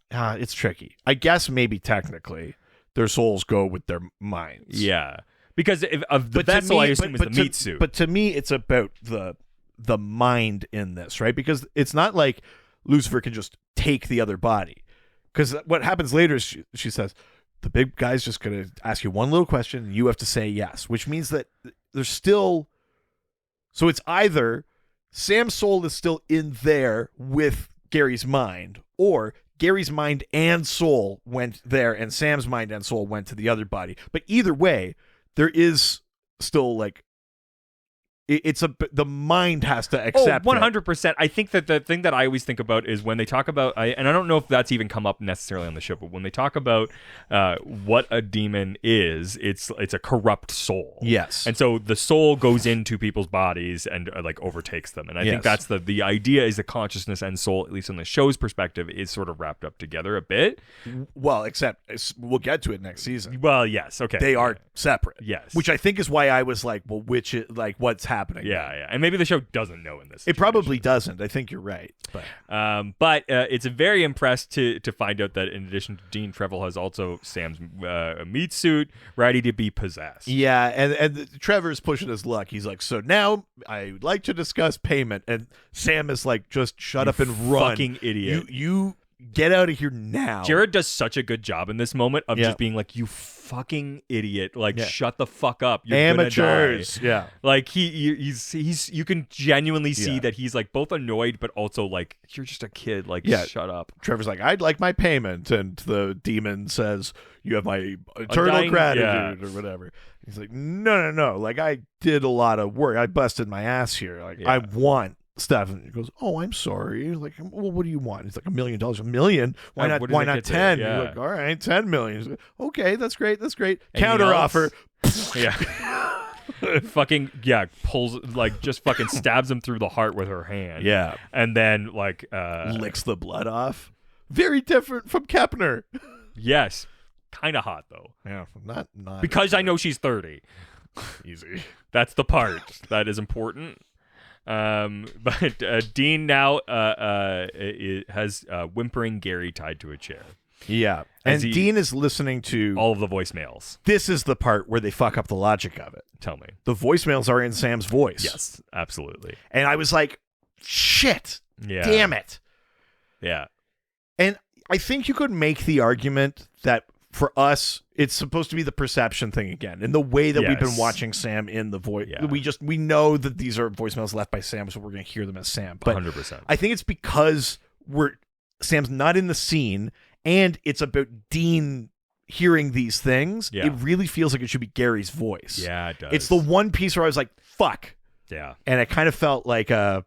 it's tricky. I guess maybe technically their souls go with their minds. Yeah, because the vessel, I assume, is the meat suit. But to me, it's about the mind in this, right? Because it's not like Lucifer can just take the other body. Because what happens later is she says, the big guy's just going to ask you one little question and you have to say yes, which means that there's still... So it's either Sam's soul is still in there with Gary's mind, or Gary's mind and soul went there and Sam's mind and soul went to the other body. But either way, there is still like... the mind has to accept 100%. I think that the thing that I always think about is when they talk about, and I don't know if that's even come up necessarily on the show, but when they talk about what a demon is, it's a corrupt soul. Yes. And so the soul goes into people's bodies and like overtakes them. And I think that's the idea is the consciousness and soul, at least on the show's perspective, is sort of wrapped up together a bit. Well, except we'll get to it next season. Well, yes. Okay. They are separate. Yes. Which I think is why I was like, well, which is like what's happening? Yeah. And maybe the show doesn't know in this situation. It probably doesn't. I think you're right. But it's very impressed to find out that in addition to Dean, Trevor has also Sam's meat suit ready to be possessed. Yeah, and Trevor's pushing his luck. He's like, so now I would like to discuss payment. And Sam is like, just shut up and run. Fucking idiot. You get out of here now. Jared does such a good job in this moment of just being like, you fucking idiot. Like, shut the fuck up. You're amateurs. Gonna die. Yeah. Like, he's you can genuinely see that he's like both annoyed, but also like, you're just a kid. Like, shut up. Trevor's like, I'd like my payment. And the demon says, you have my eternal gratitude or whatever. He's like, no. Like, I did a lot of work. I busted my ass here. Like, I want stuff. And he goes, oh, I'm sorry. Like, well, what do you want? It's like $1 million. $1 million? Why not 10? You're like, all right, 10 million. Like, okay, that's great. Counter offer. Yeah. Pulls, like, just fucking stabs him through the heart with her hand. Yeah. And then, like, licks the blood off. Very different from Kepner. Yes. Kind of hot, though. Yeah. Not because I know she's 30. Easy. That's the part that is important. But Dean now has whimpering Gary tied to a chair. Yeah. And Dean is listening to all of the voicemails. This is the part where they fuck up the logic of it. Tell me. The voicemails are in Sam's voice. Yes, absolutely. And I was like, shit. Yeah. Damn it. Yeah. And I think you could make the argument that for us, it's supposed to be the perception thing again. In the way that we've been watching Sam in the voice. Yeah. We know that these are voicemails left by Sam, so we're going to hear them as Sam. But 100%. I think it's because Sam's not in the scene, and it's about Dean hearing these things. Yeah. It really feels like it should be Gary's voice. Yeah, it does. It's the one piece where I was like, fuck. Yeah. And it kind of felt like a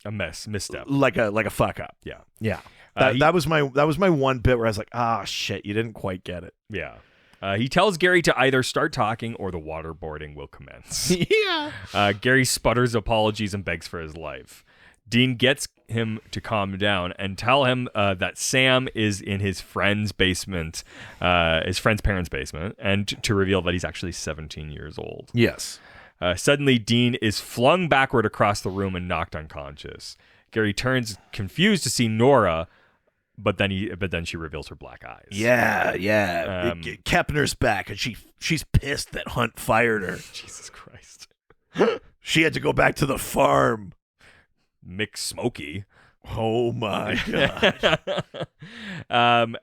misstep. Like a fuck up. Yeah. Yeah. That was my one bit where I was like, shit, you didn't quite get it. Yeah. He tells Gary to either start talking or the waterboarding will commence. Yeah. Gary sputters apologies and begs for his life. Dean gets him to calm down and tell him that Sam is in his friend's basement, his friend's parents' basement, and to reveal that he's actually 17 years old. Yes. Suddenly, Dean is flung backward across the room and knocked unconscious. Gary turns confused to see Nora, but then she reveals her black eyes. Yeah. Kepner's back, and she's pissed that Hunt fired her. Jesus Christ. She had to go back to the farm. Mick Smokey. Oh my god.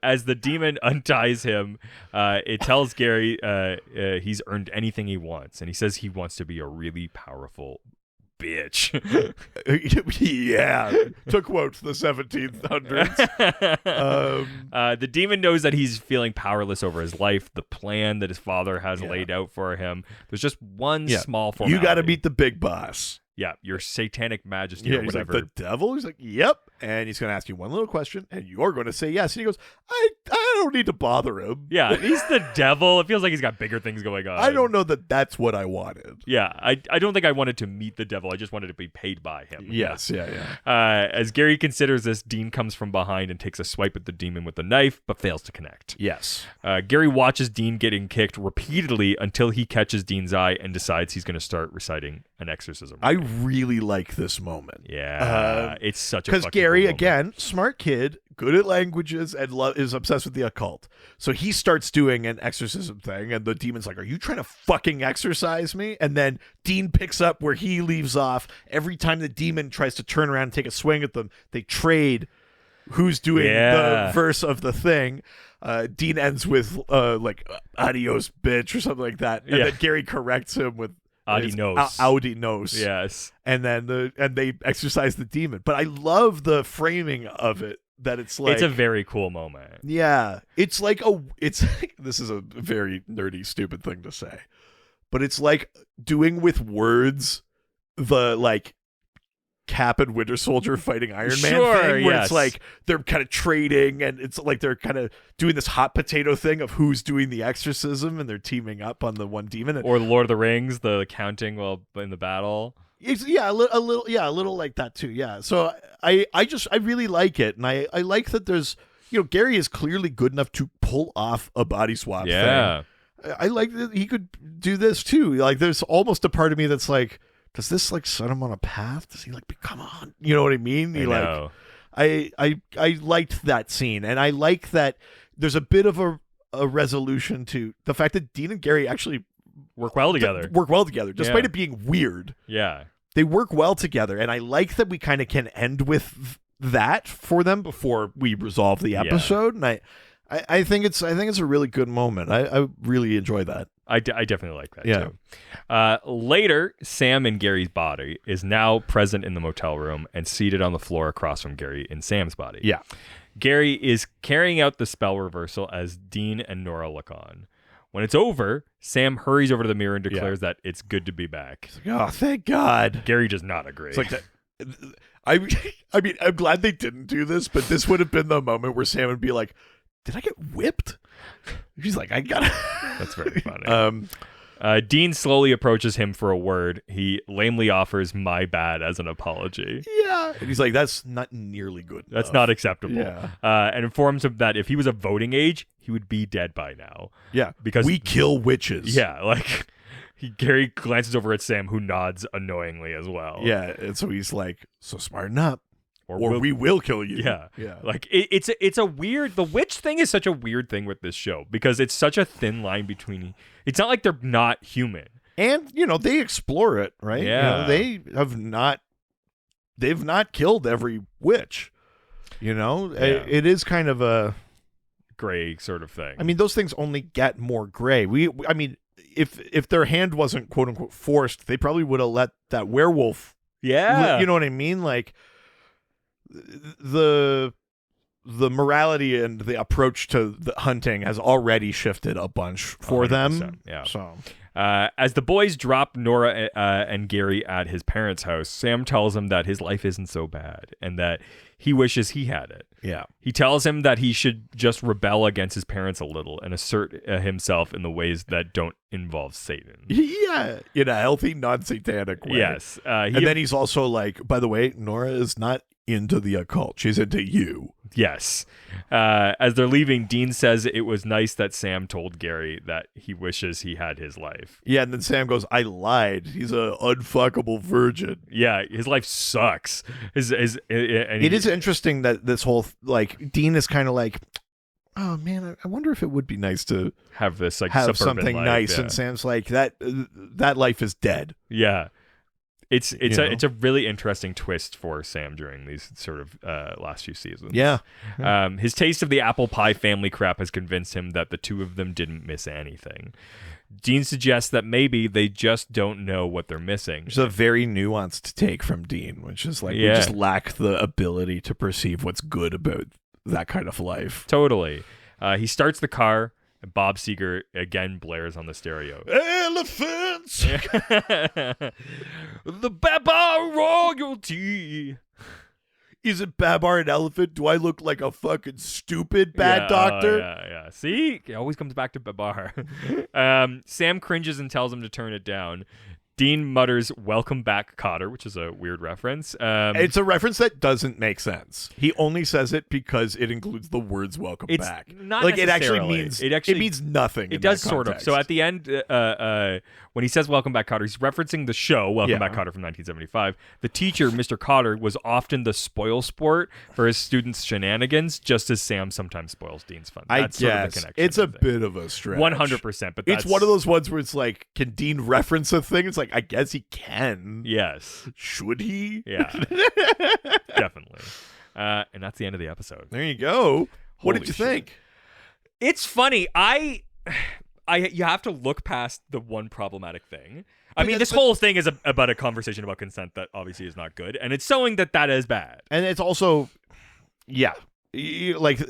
As the demon unties him, it tells Gary he's earned anything he wants, and he says he wants to be a really powerful bitch. Yeah. To quote the 1700s. The demon knows that he's feeling powerless over his life, the plan that his father has laid out for him. There's just one small formality. You got to meet the big boss. Yeah, your satanic majesty Yeah, or he's whatever. like, the devil? He's like, yep. And he's going to ask you one little question, and you're going to say yes. And he goes, I don't need to bother him. Yeah, he's the devil. It feels like he's got bigger things going on. I don't know that that's what I wanted. Yeah, I don't think I wanted to meet the devil. I just wanted to be paid by him. Yes, yeah. As Gary considers this, Dean comes from behind and takes a swipe at the demon with a knife, but fails to connect. Yes. Gary watches Dean getting kicked repeatedly until he catches Dean's eye and decides he's going to start reciting an exorcism. I really like this moment. Yeah, it's such a because fucking Gary, cool moment. again, smart kid, good at languages, and is obsessed with the occult. So he starts doing an exorcism thing, and the demon's like, "Are you trying to fucking exorcise me?" And then Dean picks up where he leaves off. Every time the demon tries to turn around and take a swing at them, they trade who's doing the verse of the thing. Dean ends with like "adios, bitch" or something like that, and then Gary corrects him with Adinos. Adinos. Yes. And then they exorcise the demon. But I love the framing of it, that it's like, it's a very cool moment. Yeah. It's like this is a very nerdy, stupid thing to say, but it's like doing with words the like Cap and Winter Soldier fighting Iron Man thing, where it's like they're kind of trading, and it's like they're kind of doing this hot potato thing of who's doing the exorcism, and they're teaming up on the one demon. Or Lord of the Rings, the counting while in the battle. It's, a little like that too. Yeah. So I really like it, and I like that there's, Gary is clearly good enough to pull off a body swap thing. I like that he could do this too. Like, there's almost a part of me that's like, does this like set him on a path? Does he like become on? You know what I mean? I liked that scene, and I like that there's a bit of a resolution to the fact that Dean and Gary actually work well together. Despite it being weird. Yeah. They work well together, and I like that we kind of can end with that for them before we resolve the episode. And I think it's a really good moment. I really enjoy that. I definitely like that too. Later, Sam in Gary's body is now present in the motel room and seated on the floor across from Gary in Sam's body. Yeah. Gary is carrying out the spell reversal as Dean and Nora look on. When it's over, Sam hurries over to the mirror and declares that it's good to be back. He's like, oh, thank God. Gary does not agree. It's like that. I mean, I'm glad they didn't do this, but this would have been the moment where Sam would be like, did I get whipped? He's like, I gotta. That's very funny. Dean slowly approaches him for a word. He lamely offers "my bad" as an apology. Yeah. And he's like, that's not nearly good That's enough. not acceptable. Yeah. And informs him that if he was a voting age, he would be dead by now. Yeah. Because we kill witches. Yeah, like Gary glances over at Sam, who nods annoyingly as well. Yeah. And so he's like, so smarten up. Or we will kill you. Yeah. Yeah. Like it's a weird, the witch thing is such a weird thing with this show because it's such a thin line between, it's not like they're not human. And, they explore it, right? Yeah. They've not killed every witch. It is kind of a gray sort of thing. I mean, those things only get more gray. If their hand wasn't quote unquote forced, they probably would have let that werewolf. Yeah. You know what I mean? Like the morality and the approach to the hunting has already shifted a bunch for them. Yeah. So as the boys drop Nora and Gary at his parents' house, Sam tells him that his life isn't so bad and that he wishes he had it. Yeah. He tells him that he should just rebel against his parents a little and assert himself in the ways that don't involve Satan. Yeah. In a healthy, non-satanic way. Yes. And then he's also like, by the way, Nora is not into the occult. She's into you. Yes. As they're leaving, Dean says it was nice that Sam told Gary that he wishes he had his life. Yeah, and then Sam goes, I lied. He's a unfuckable virgin. Yeah, his life sucks. It is interesting that this whole, Dean is kind of like, oh, man, I wonder if it would be nice to have this, have suburban something life. nice. Yeah. And Sam's like, that life is dead. Yeah. It's You know? it's a really interesting twist for Sam during these sort of last few seasons. Yeah. His taste of the apple pie family crap has convinced him that the two of them didn't miss anything. Dean suggests that maybe they just don't know what they're missing. It's a very nuanced take from Dean, which is like we Yeah. just lack the ability to perceive what's good about that kind of life. Totally. He starts the car, and Bob Seger again blares on the stereo. Elephants. The Babar royalty. Is it Babar an elephant? Do I look like a fucking stupid bad Yeah, doctor? Yeah. See? It always comes back to Babar. Sam cringes and tells him to turn it down. Dean mutters, "Welcome back, Cotter," which is a weird reference. It's a reference that doesn't make sense. He only says it because it includes the words "welcome It's back." not like it actually necessarily. means It means nothing. It does sort of. So at the end, when he says "Welcome back, Cotter," he's referencing the show "Welcome Yeah. Back, Cotter" from 1975. The teacher, Mr. Cotter, was often the spoil sport for his students' shenanigans, just as Sam sometimes spoils Dean's fun. I That's sort of the guess connection. it's a bit of a stretch. 100%. But that's, It's one of those ones where it's like, can Dean reference a thing? It's like, I guess he can. Yes. Should he? Yeah. Definitely. And that's the end of the episode. There you go. What Holy did you shit. think? It's funny. You have to look past the one problematic thing. I But mean, this whole thing is about a conversation about consent that obviously is not good, and it's showing that is bad. And it's also, yeah, like,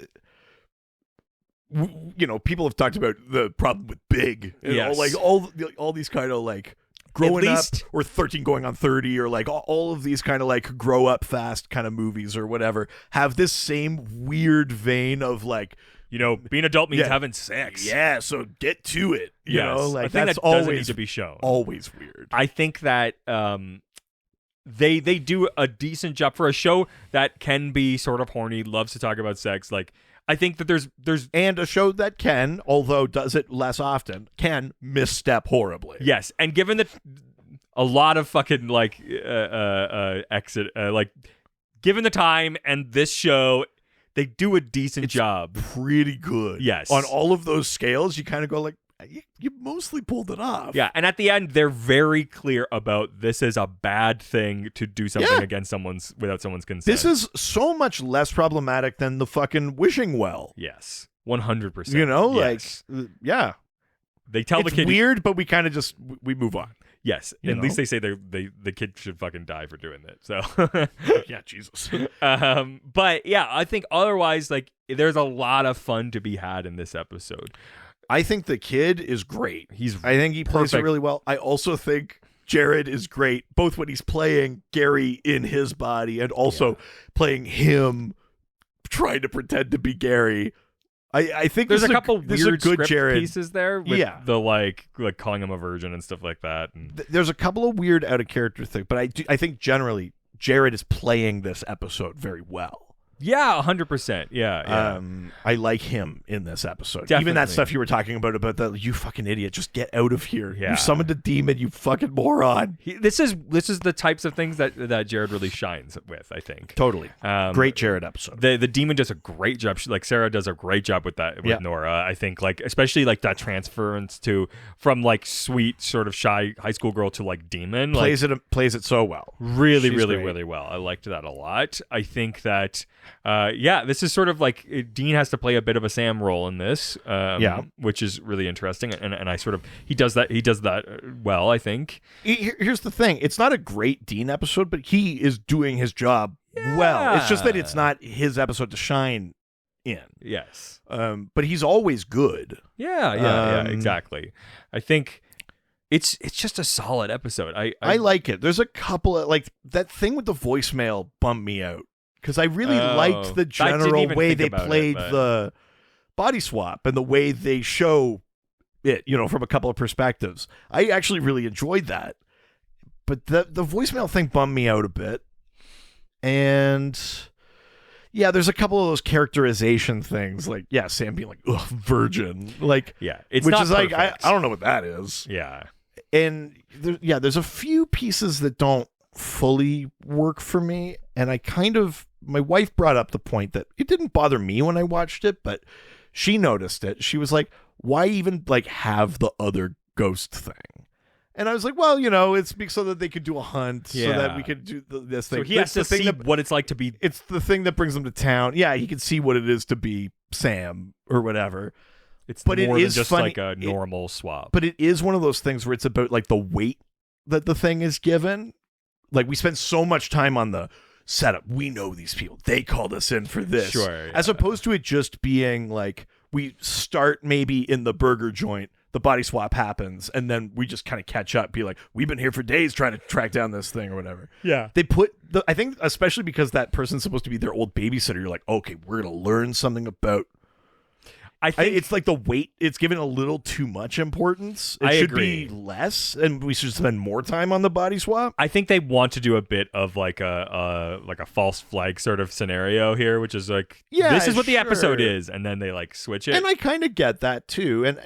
people have talked about the problem with Big. You know, Yes. like all these kind of like growing least- up, or 13 going on 30, or like all of these kind of like grow up fast kind of movies or whatever have this same weird vein of like, Being adult means Yeah. having sex. yeah, so get to it. You Yes. know, a like thing that's that doesn't need always to be shown. always weird. I think that they do a decent job for a show that can be sort of horny, loves to talk about sex. Like, I think that there's And a show that can, although does it less often, can misstep horribly. yes, and given that a lot of fucking like exit like given the time and this show, they do a decent job. Pretty good. Yes. On all of those scales, you kind of go like, you mostly pulled it off. Yeah, and at the end, they're very clear about this is a bad thing to do something Yeah. against without someone's consent. This is so much less problematic than the fucking wishing well. yes, 100%. You know, yes. like, yeah. They tell It's the kid weird, but we kind of just, we move on. yes. you At least know? they say the kid should fucking die for doing it. So, Yeah, Jesus. but yeah, I think otherwise, like, there's a lot of fun to be had in this episode. I think the kid is great. He's I think he plays it perfect. really well. I also think Jared is great, both when he's playing Gary in his body and also playing him trying to pretend to be Gary. I think There's this a is couple this is weird a good script Jared. pieces there with Yeah. the like calling him a virgin and stuff like that. And There's a couple of weird out of character things, but I think generally Jared is playing this episode very well. yeah, 100%. Yeah. I like him in this episode. Even Definitely. that stuff you were talking about the you fucking idiot, just get out of here. Yeah. You summoned a demon, you fucking moron. This is the types of things that Jared really shines with, I think. Totally. Great Jared episode. The demon does a great job. Like Sarah does a great job with that with Yeah. Nora. I think like especially like that transference from like sweet sort of shy high school girl to like demon. Like, Plays it so well. really, She's really, great. really well. I liked that a lot. I think that this is sort of like Dean has to play a bit of a Sam role in this. Which is really interesting. And I sort of he does that well, I think. Here's the thing. It's not a great Dean episode, but he is doing his job well. It's just that it's not his episode to shine in. Yes. But he's always good. Yeah, exactly. I think it's just a solid episode. I like it. There's a couple of like that thing with the voicemail bummed me out because I really liked the I didn't general even way think they about it, played but- the body swap and the way they show it, from a couple of perspectives. I actually really enjoyed that. But the voicemail thing bummed me out a bit. And yeah, there's a couple of those characterization things, like Sam being like, ugh, virgin, like it's which not is like I perfect. don't know what that is. Yeah. And there's a few pieces that don't fully work for me, and my wife brought up the point that it didn't bother me when I watched it, but she noticed it. She was like, why even like have the other ghost thing? And I was like, well, it's so that they could do a hunt, so that Yeah. we could do this thing. So he has to see what it's like to be. It's the thing that brings him to town. Yeah, he can see what it is to be Sam or whatever. It's but it more than is just funny- like a normal swap. But it is one of those things where it's about like the weight that the thing is given. Like we spend so much time on the setup. We know these people. They called us in for this. Sure, As opposed to it just being like we start maybe in the burger joint, the body swap happens, and then we just kind of catch up, be like, we've been here for days trying to track down this thing or whatever. Yeah. They I think especially because that person's supposed to be their old babysitter, you're like, okay, we're going to learn something about. I think It's like the weight, it's given a little too much importance. It I should agree. be less, and we should spend more time on the body swap. I think they want to do a bit of like a false flag sort of scenario here, which is like, Yeah, this is what the episode sure. is, and then they like switch it. And I kind of get that too. And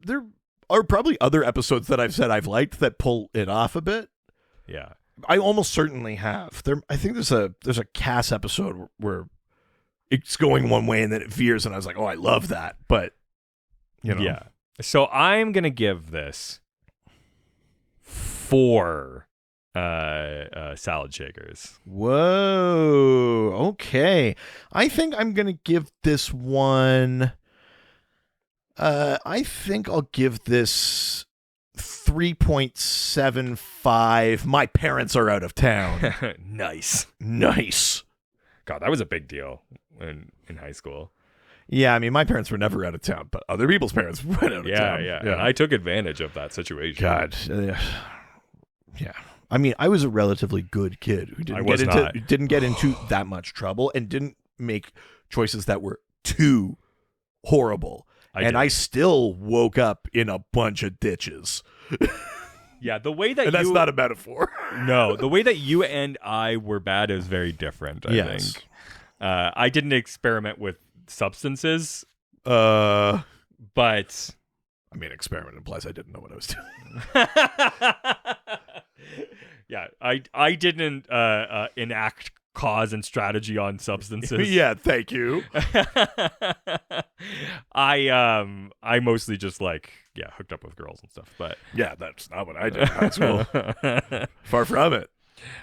there are probably other episodes that I've said I've liked that pull it off a bit. yeah. I almost certainly have. I think there's a Cass episode where it's going one way and then it veers, and I was like, oh, I love that. But Yeah. So I'm gonna give this 4 salad shakers. Whoa. Okay. I think I'm gonna give this one. I think I'll give this 3.75. My parents are out of town. Nice. Nice. God, that was a big deal in high school. Yeah, I mean, my parents were never out of town, but other people's parents went out of Yeah, town. yeah. And I took advantage of that situation. God. Yeah. I mean, I was a relatively good kid who I was not. didn't get into that much trouble and didn't make choices that were too horrible. I still woke up in a bunch of ditches. Yeah, the way that And that's you not a metaphor. No, the way that you and I were bad is very different, I Yes. think. I didn't experiment with substances, I but mean, experiment implies I didn't know what I was doing. yeah, I didn't enact cause and strategy on substances. Yeah, thank you. I mostly just hooked up with girls and stuff, but Yeah, that's not what I did in high school. Far from it.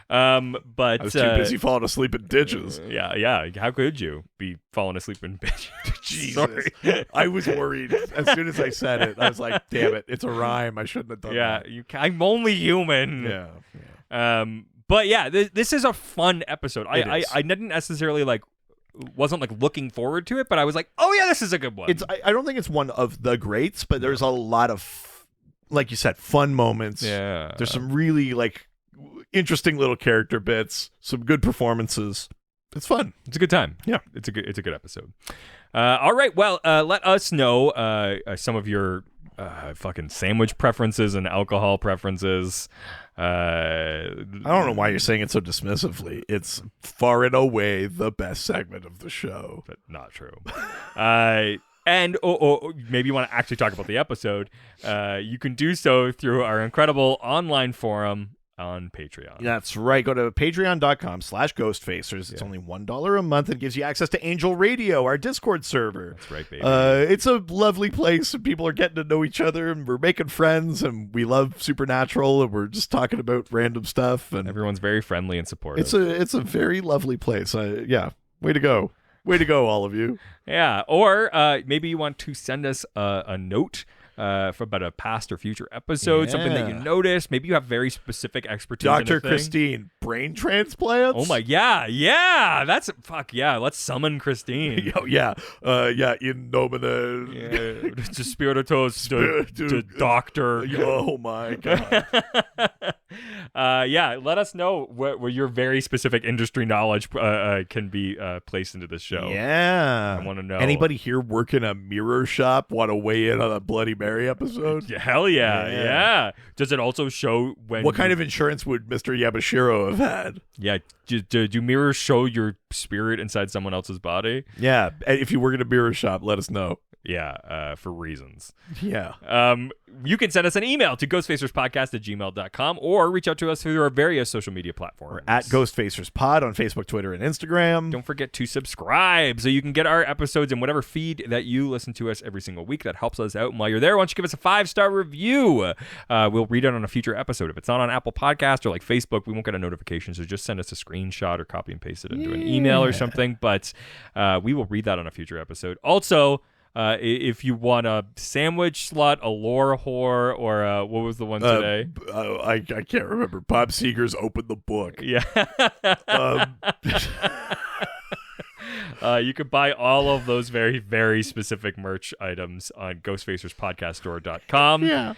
but I was too busy falling asleep in ditches. yeah. How could you be falling asleep in bitch? Jesus. Sorry. I was worried as soon as I said it. I was like, damn it, it's a rhyme. I shouldn't have done Yeah, that. I'm only human. Yeah. But yeah, this is a fun episode. It is. I didn't necessarily wasn't looking forward to it, but I was like, oh yeah, this is a good one. I don't think it's one of the greats, but there's a lot of, like you said, fun moments. yeah. There's some really interesting little character bits, some good performances. It's fun. It's a good time. Yeah. It's a good episode. All right. Well, let us know some of your fucking sandwich preferences and alcohol preferences. I don't know why you're saying it so dismissively. It's far and away the best segment of the show. But not true. And maybe you want to actually talk about the episode. You can do so through our incredible online forum on Patreon. That's right. Go to patreon.com/ghostfacers. It's only $1 a month and gives you access to Angel Radio, our Discord server. That's right, baby. It's a lovely place, and people are getting to know each other, and we're making friends, and we love Supernatural, and we're just talking about random stuff. And Everyone's very friendly and supportive. it's a very lovely place. Yeah, way to go. Way to go, all of you. Yeah, or maybe you want to send us a note for about a past or future episode, something that you Yeah. noticed. Maybe you have very specific expertise. in a Dr. thing. Christine, brain transplants? Oh my, yeah. That's fuck yeah. Let's summon Christine. Yo, yeah. In nomine. Yeah, to Spiritus, to Dude. Doctor. Oh my God. Yeah, let us know where your very specific industry knowledge can be placed into this show. Yeah. I wanna know. Anybody here work in a mirror shop want to weigh in on a Bloody Mary episode? Yeah, hell yeah, Yeah. yeah. Does it also show when? What kind of insurance would Mr. Yamashiro have had? Yeah, do mirrors show your spirit inside someone else's body. Yeah. And if you work at a mirror shop, let us know. Yeah, for reasons. Yeah. You can send us an email to ghostfacerspodcast@gmail.com or reach out to us through our various social media platforms. We're at GhostfacersPod on Facebook, Twitter, and Instagram. Don't forget to subscribe so you can get our episodes in whatever feed that you listen to us every single week. That helps us out. And while you're there, why don't you give us a 5-star review? We'll read it on a future episode. If it's not on Apple Podcasts or like Facebook, we won't get a notification. So just send us a screenshot or copy and paste it into an email or something. But we will read that on a future episode. Also, if you want a sandwich slut, a lore whore, or what was the one today? I can't remember. Bob Seger's Open the Book. Yeah. Um, You can buy all of those very, very specific merch items on ghostfacerspodcaststore.com. Yeah.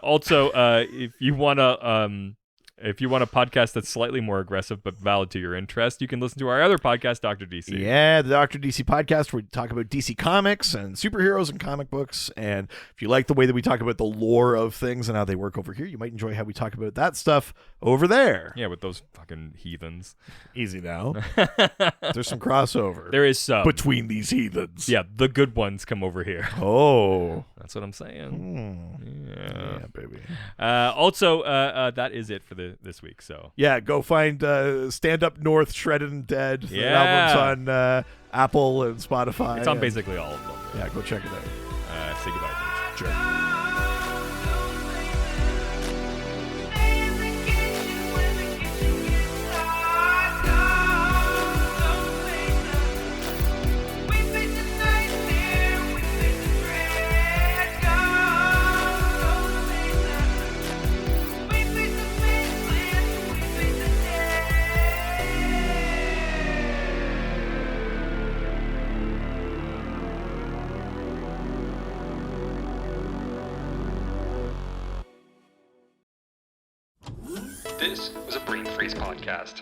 Also, if you want a podcast that's slightly more aggressive but valid to your interest, you can listen to our other podcast, Dr. DC. Yeah, the Dr. DC podcast, where we talk about DC comics and superheroes and comic books. And if you like the way that we talk about the lore of things and how they work over here, you might enjoy how we talk about that stuff over there. Yeah, with those fucking heathens. Easy now. There's some crossover There is some. between these heathens. Yeah, the good ones come over here. Oh. That's what I'm saying. Yeah, baby. Also, that is it for this week. So Yeah, go find Stand Up North, Shredded and Dead. The Yeah. album's on Apple and Spotify. it's on and- basically all of them. Yeah, go check it out. Say goodbye, Mitch. Sure. This was a Brain Freeze podcast.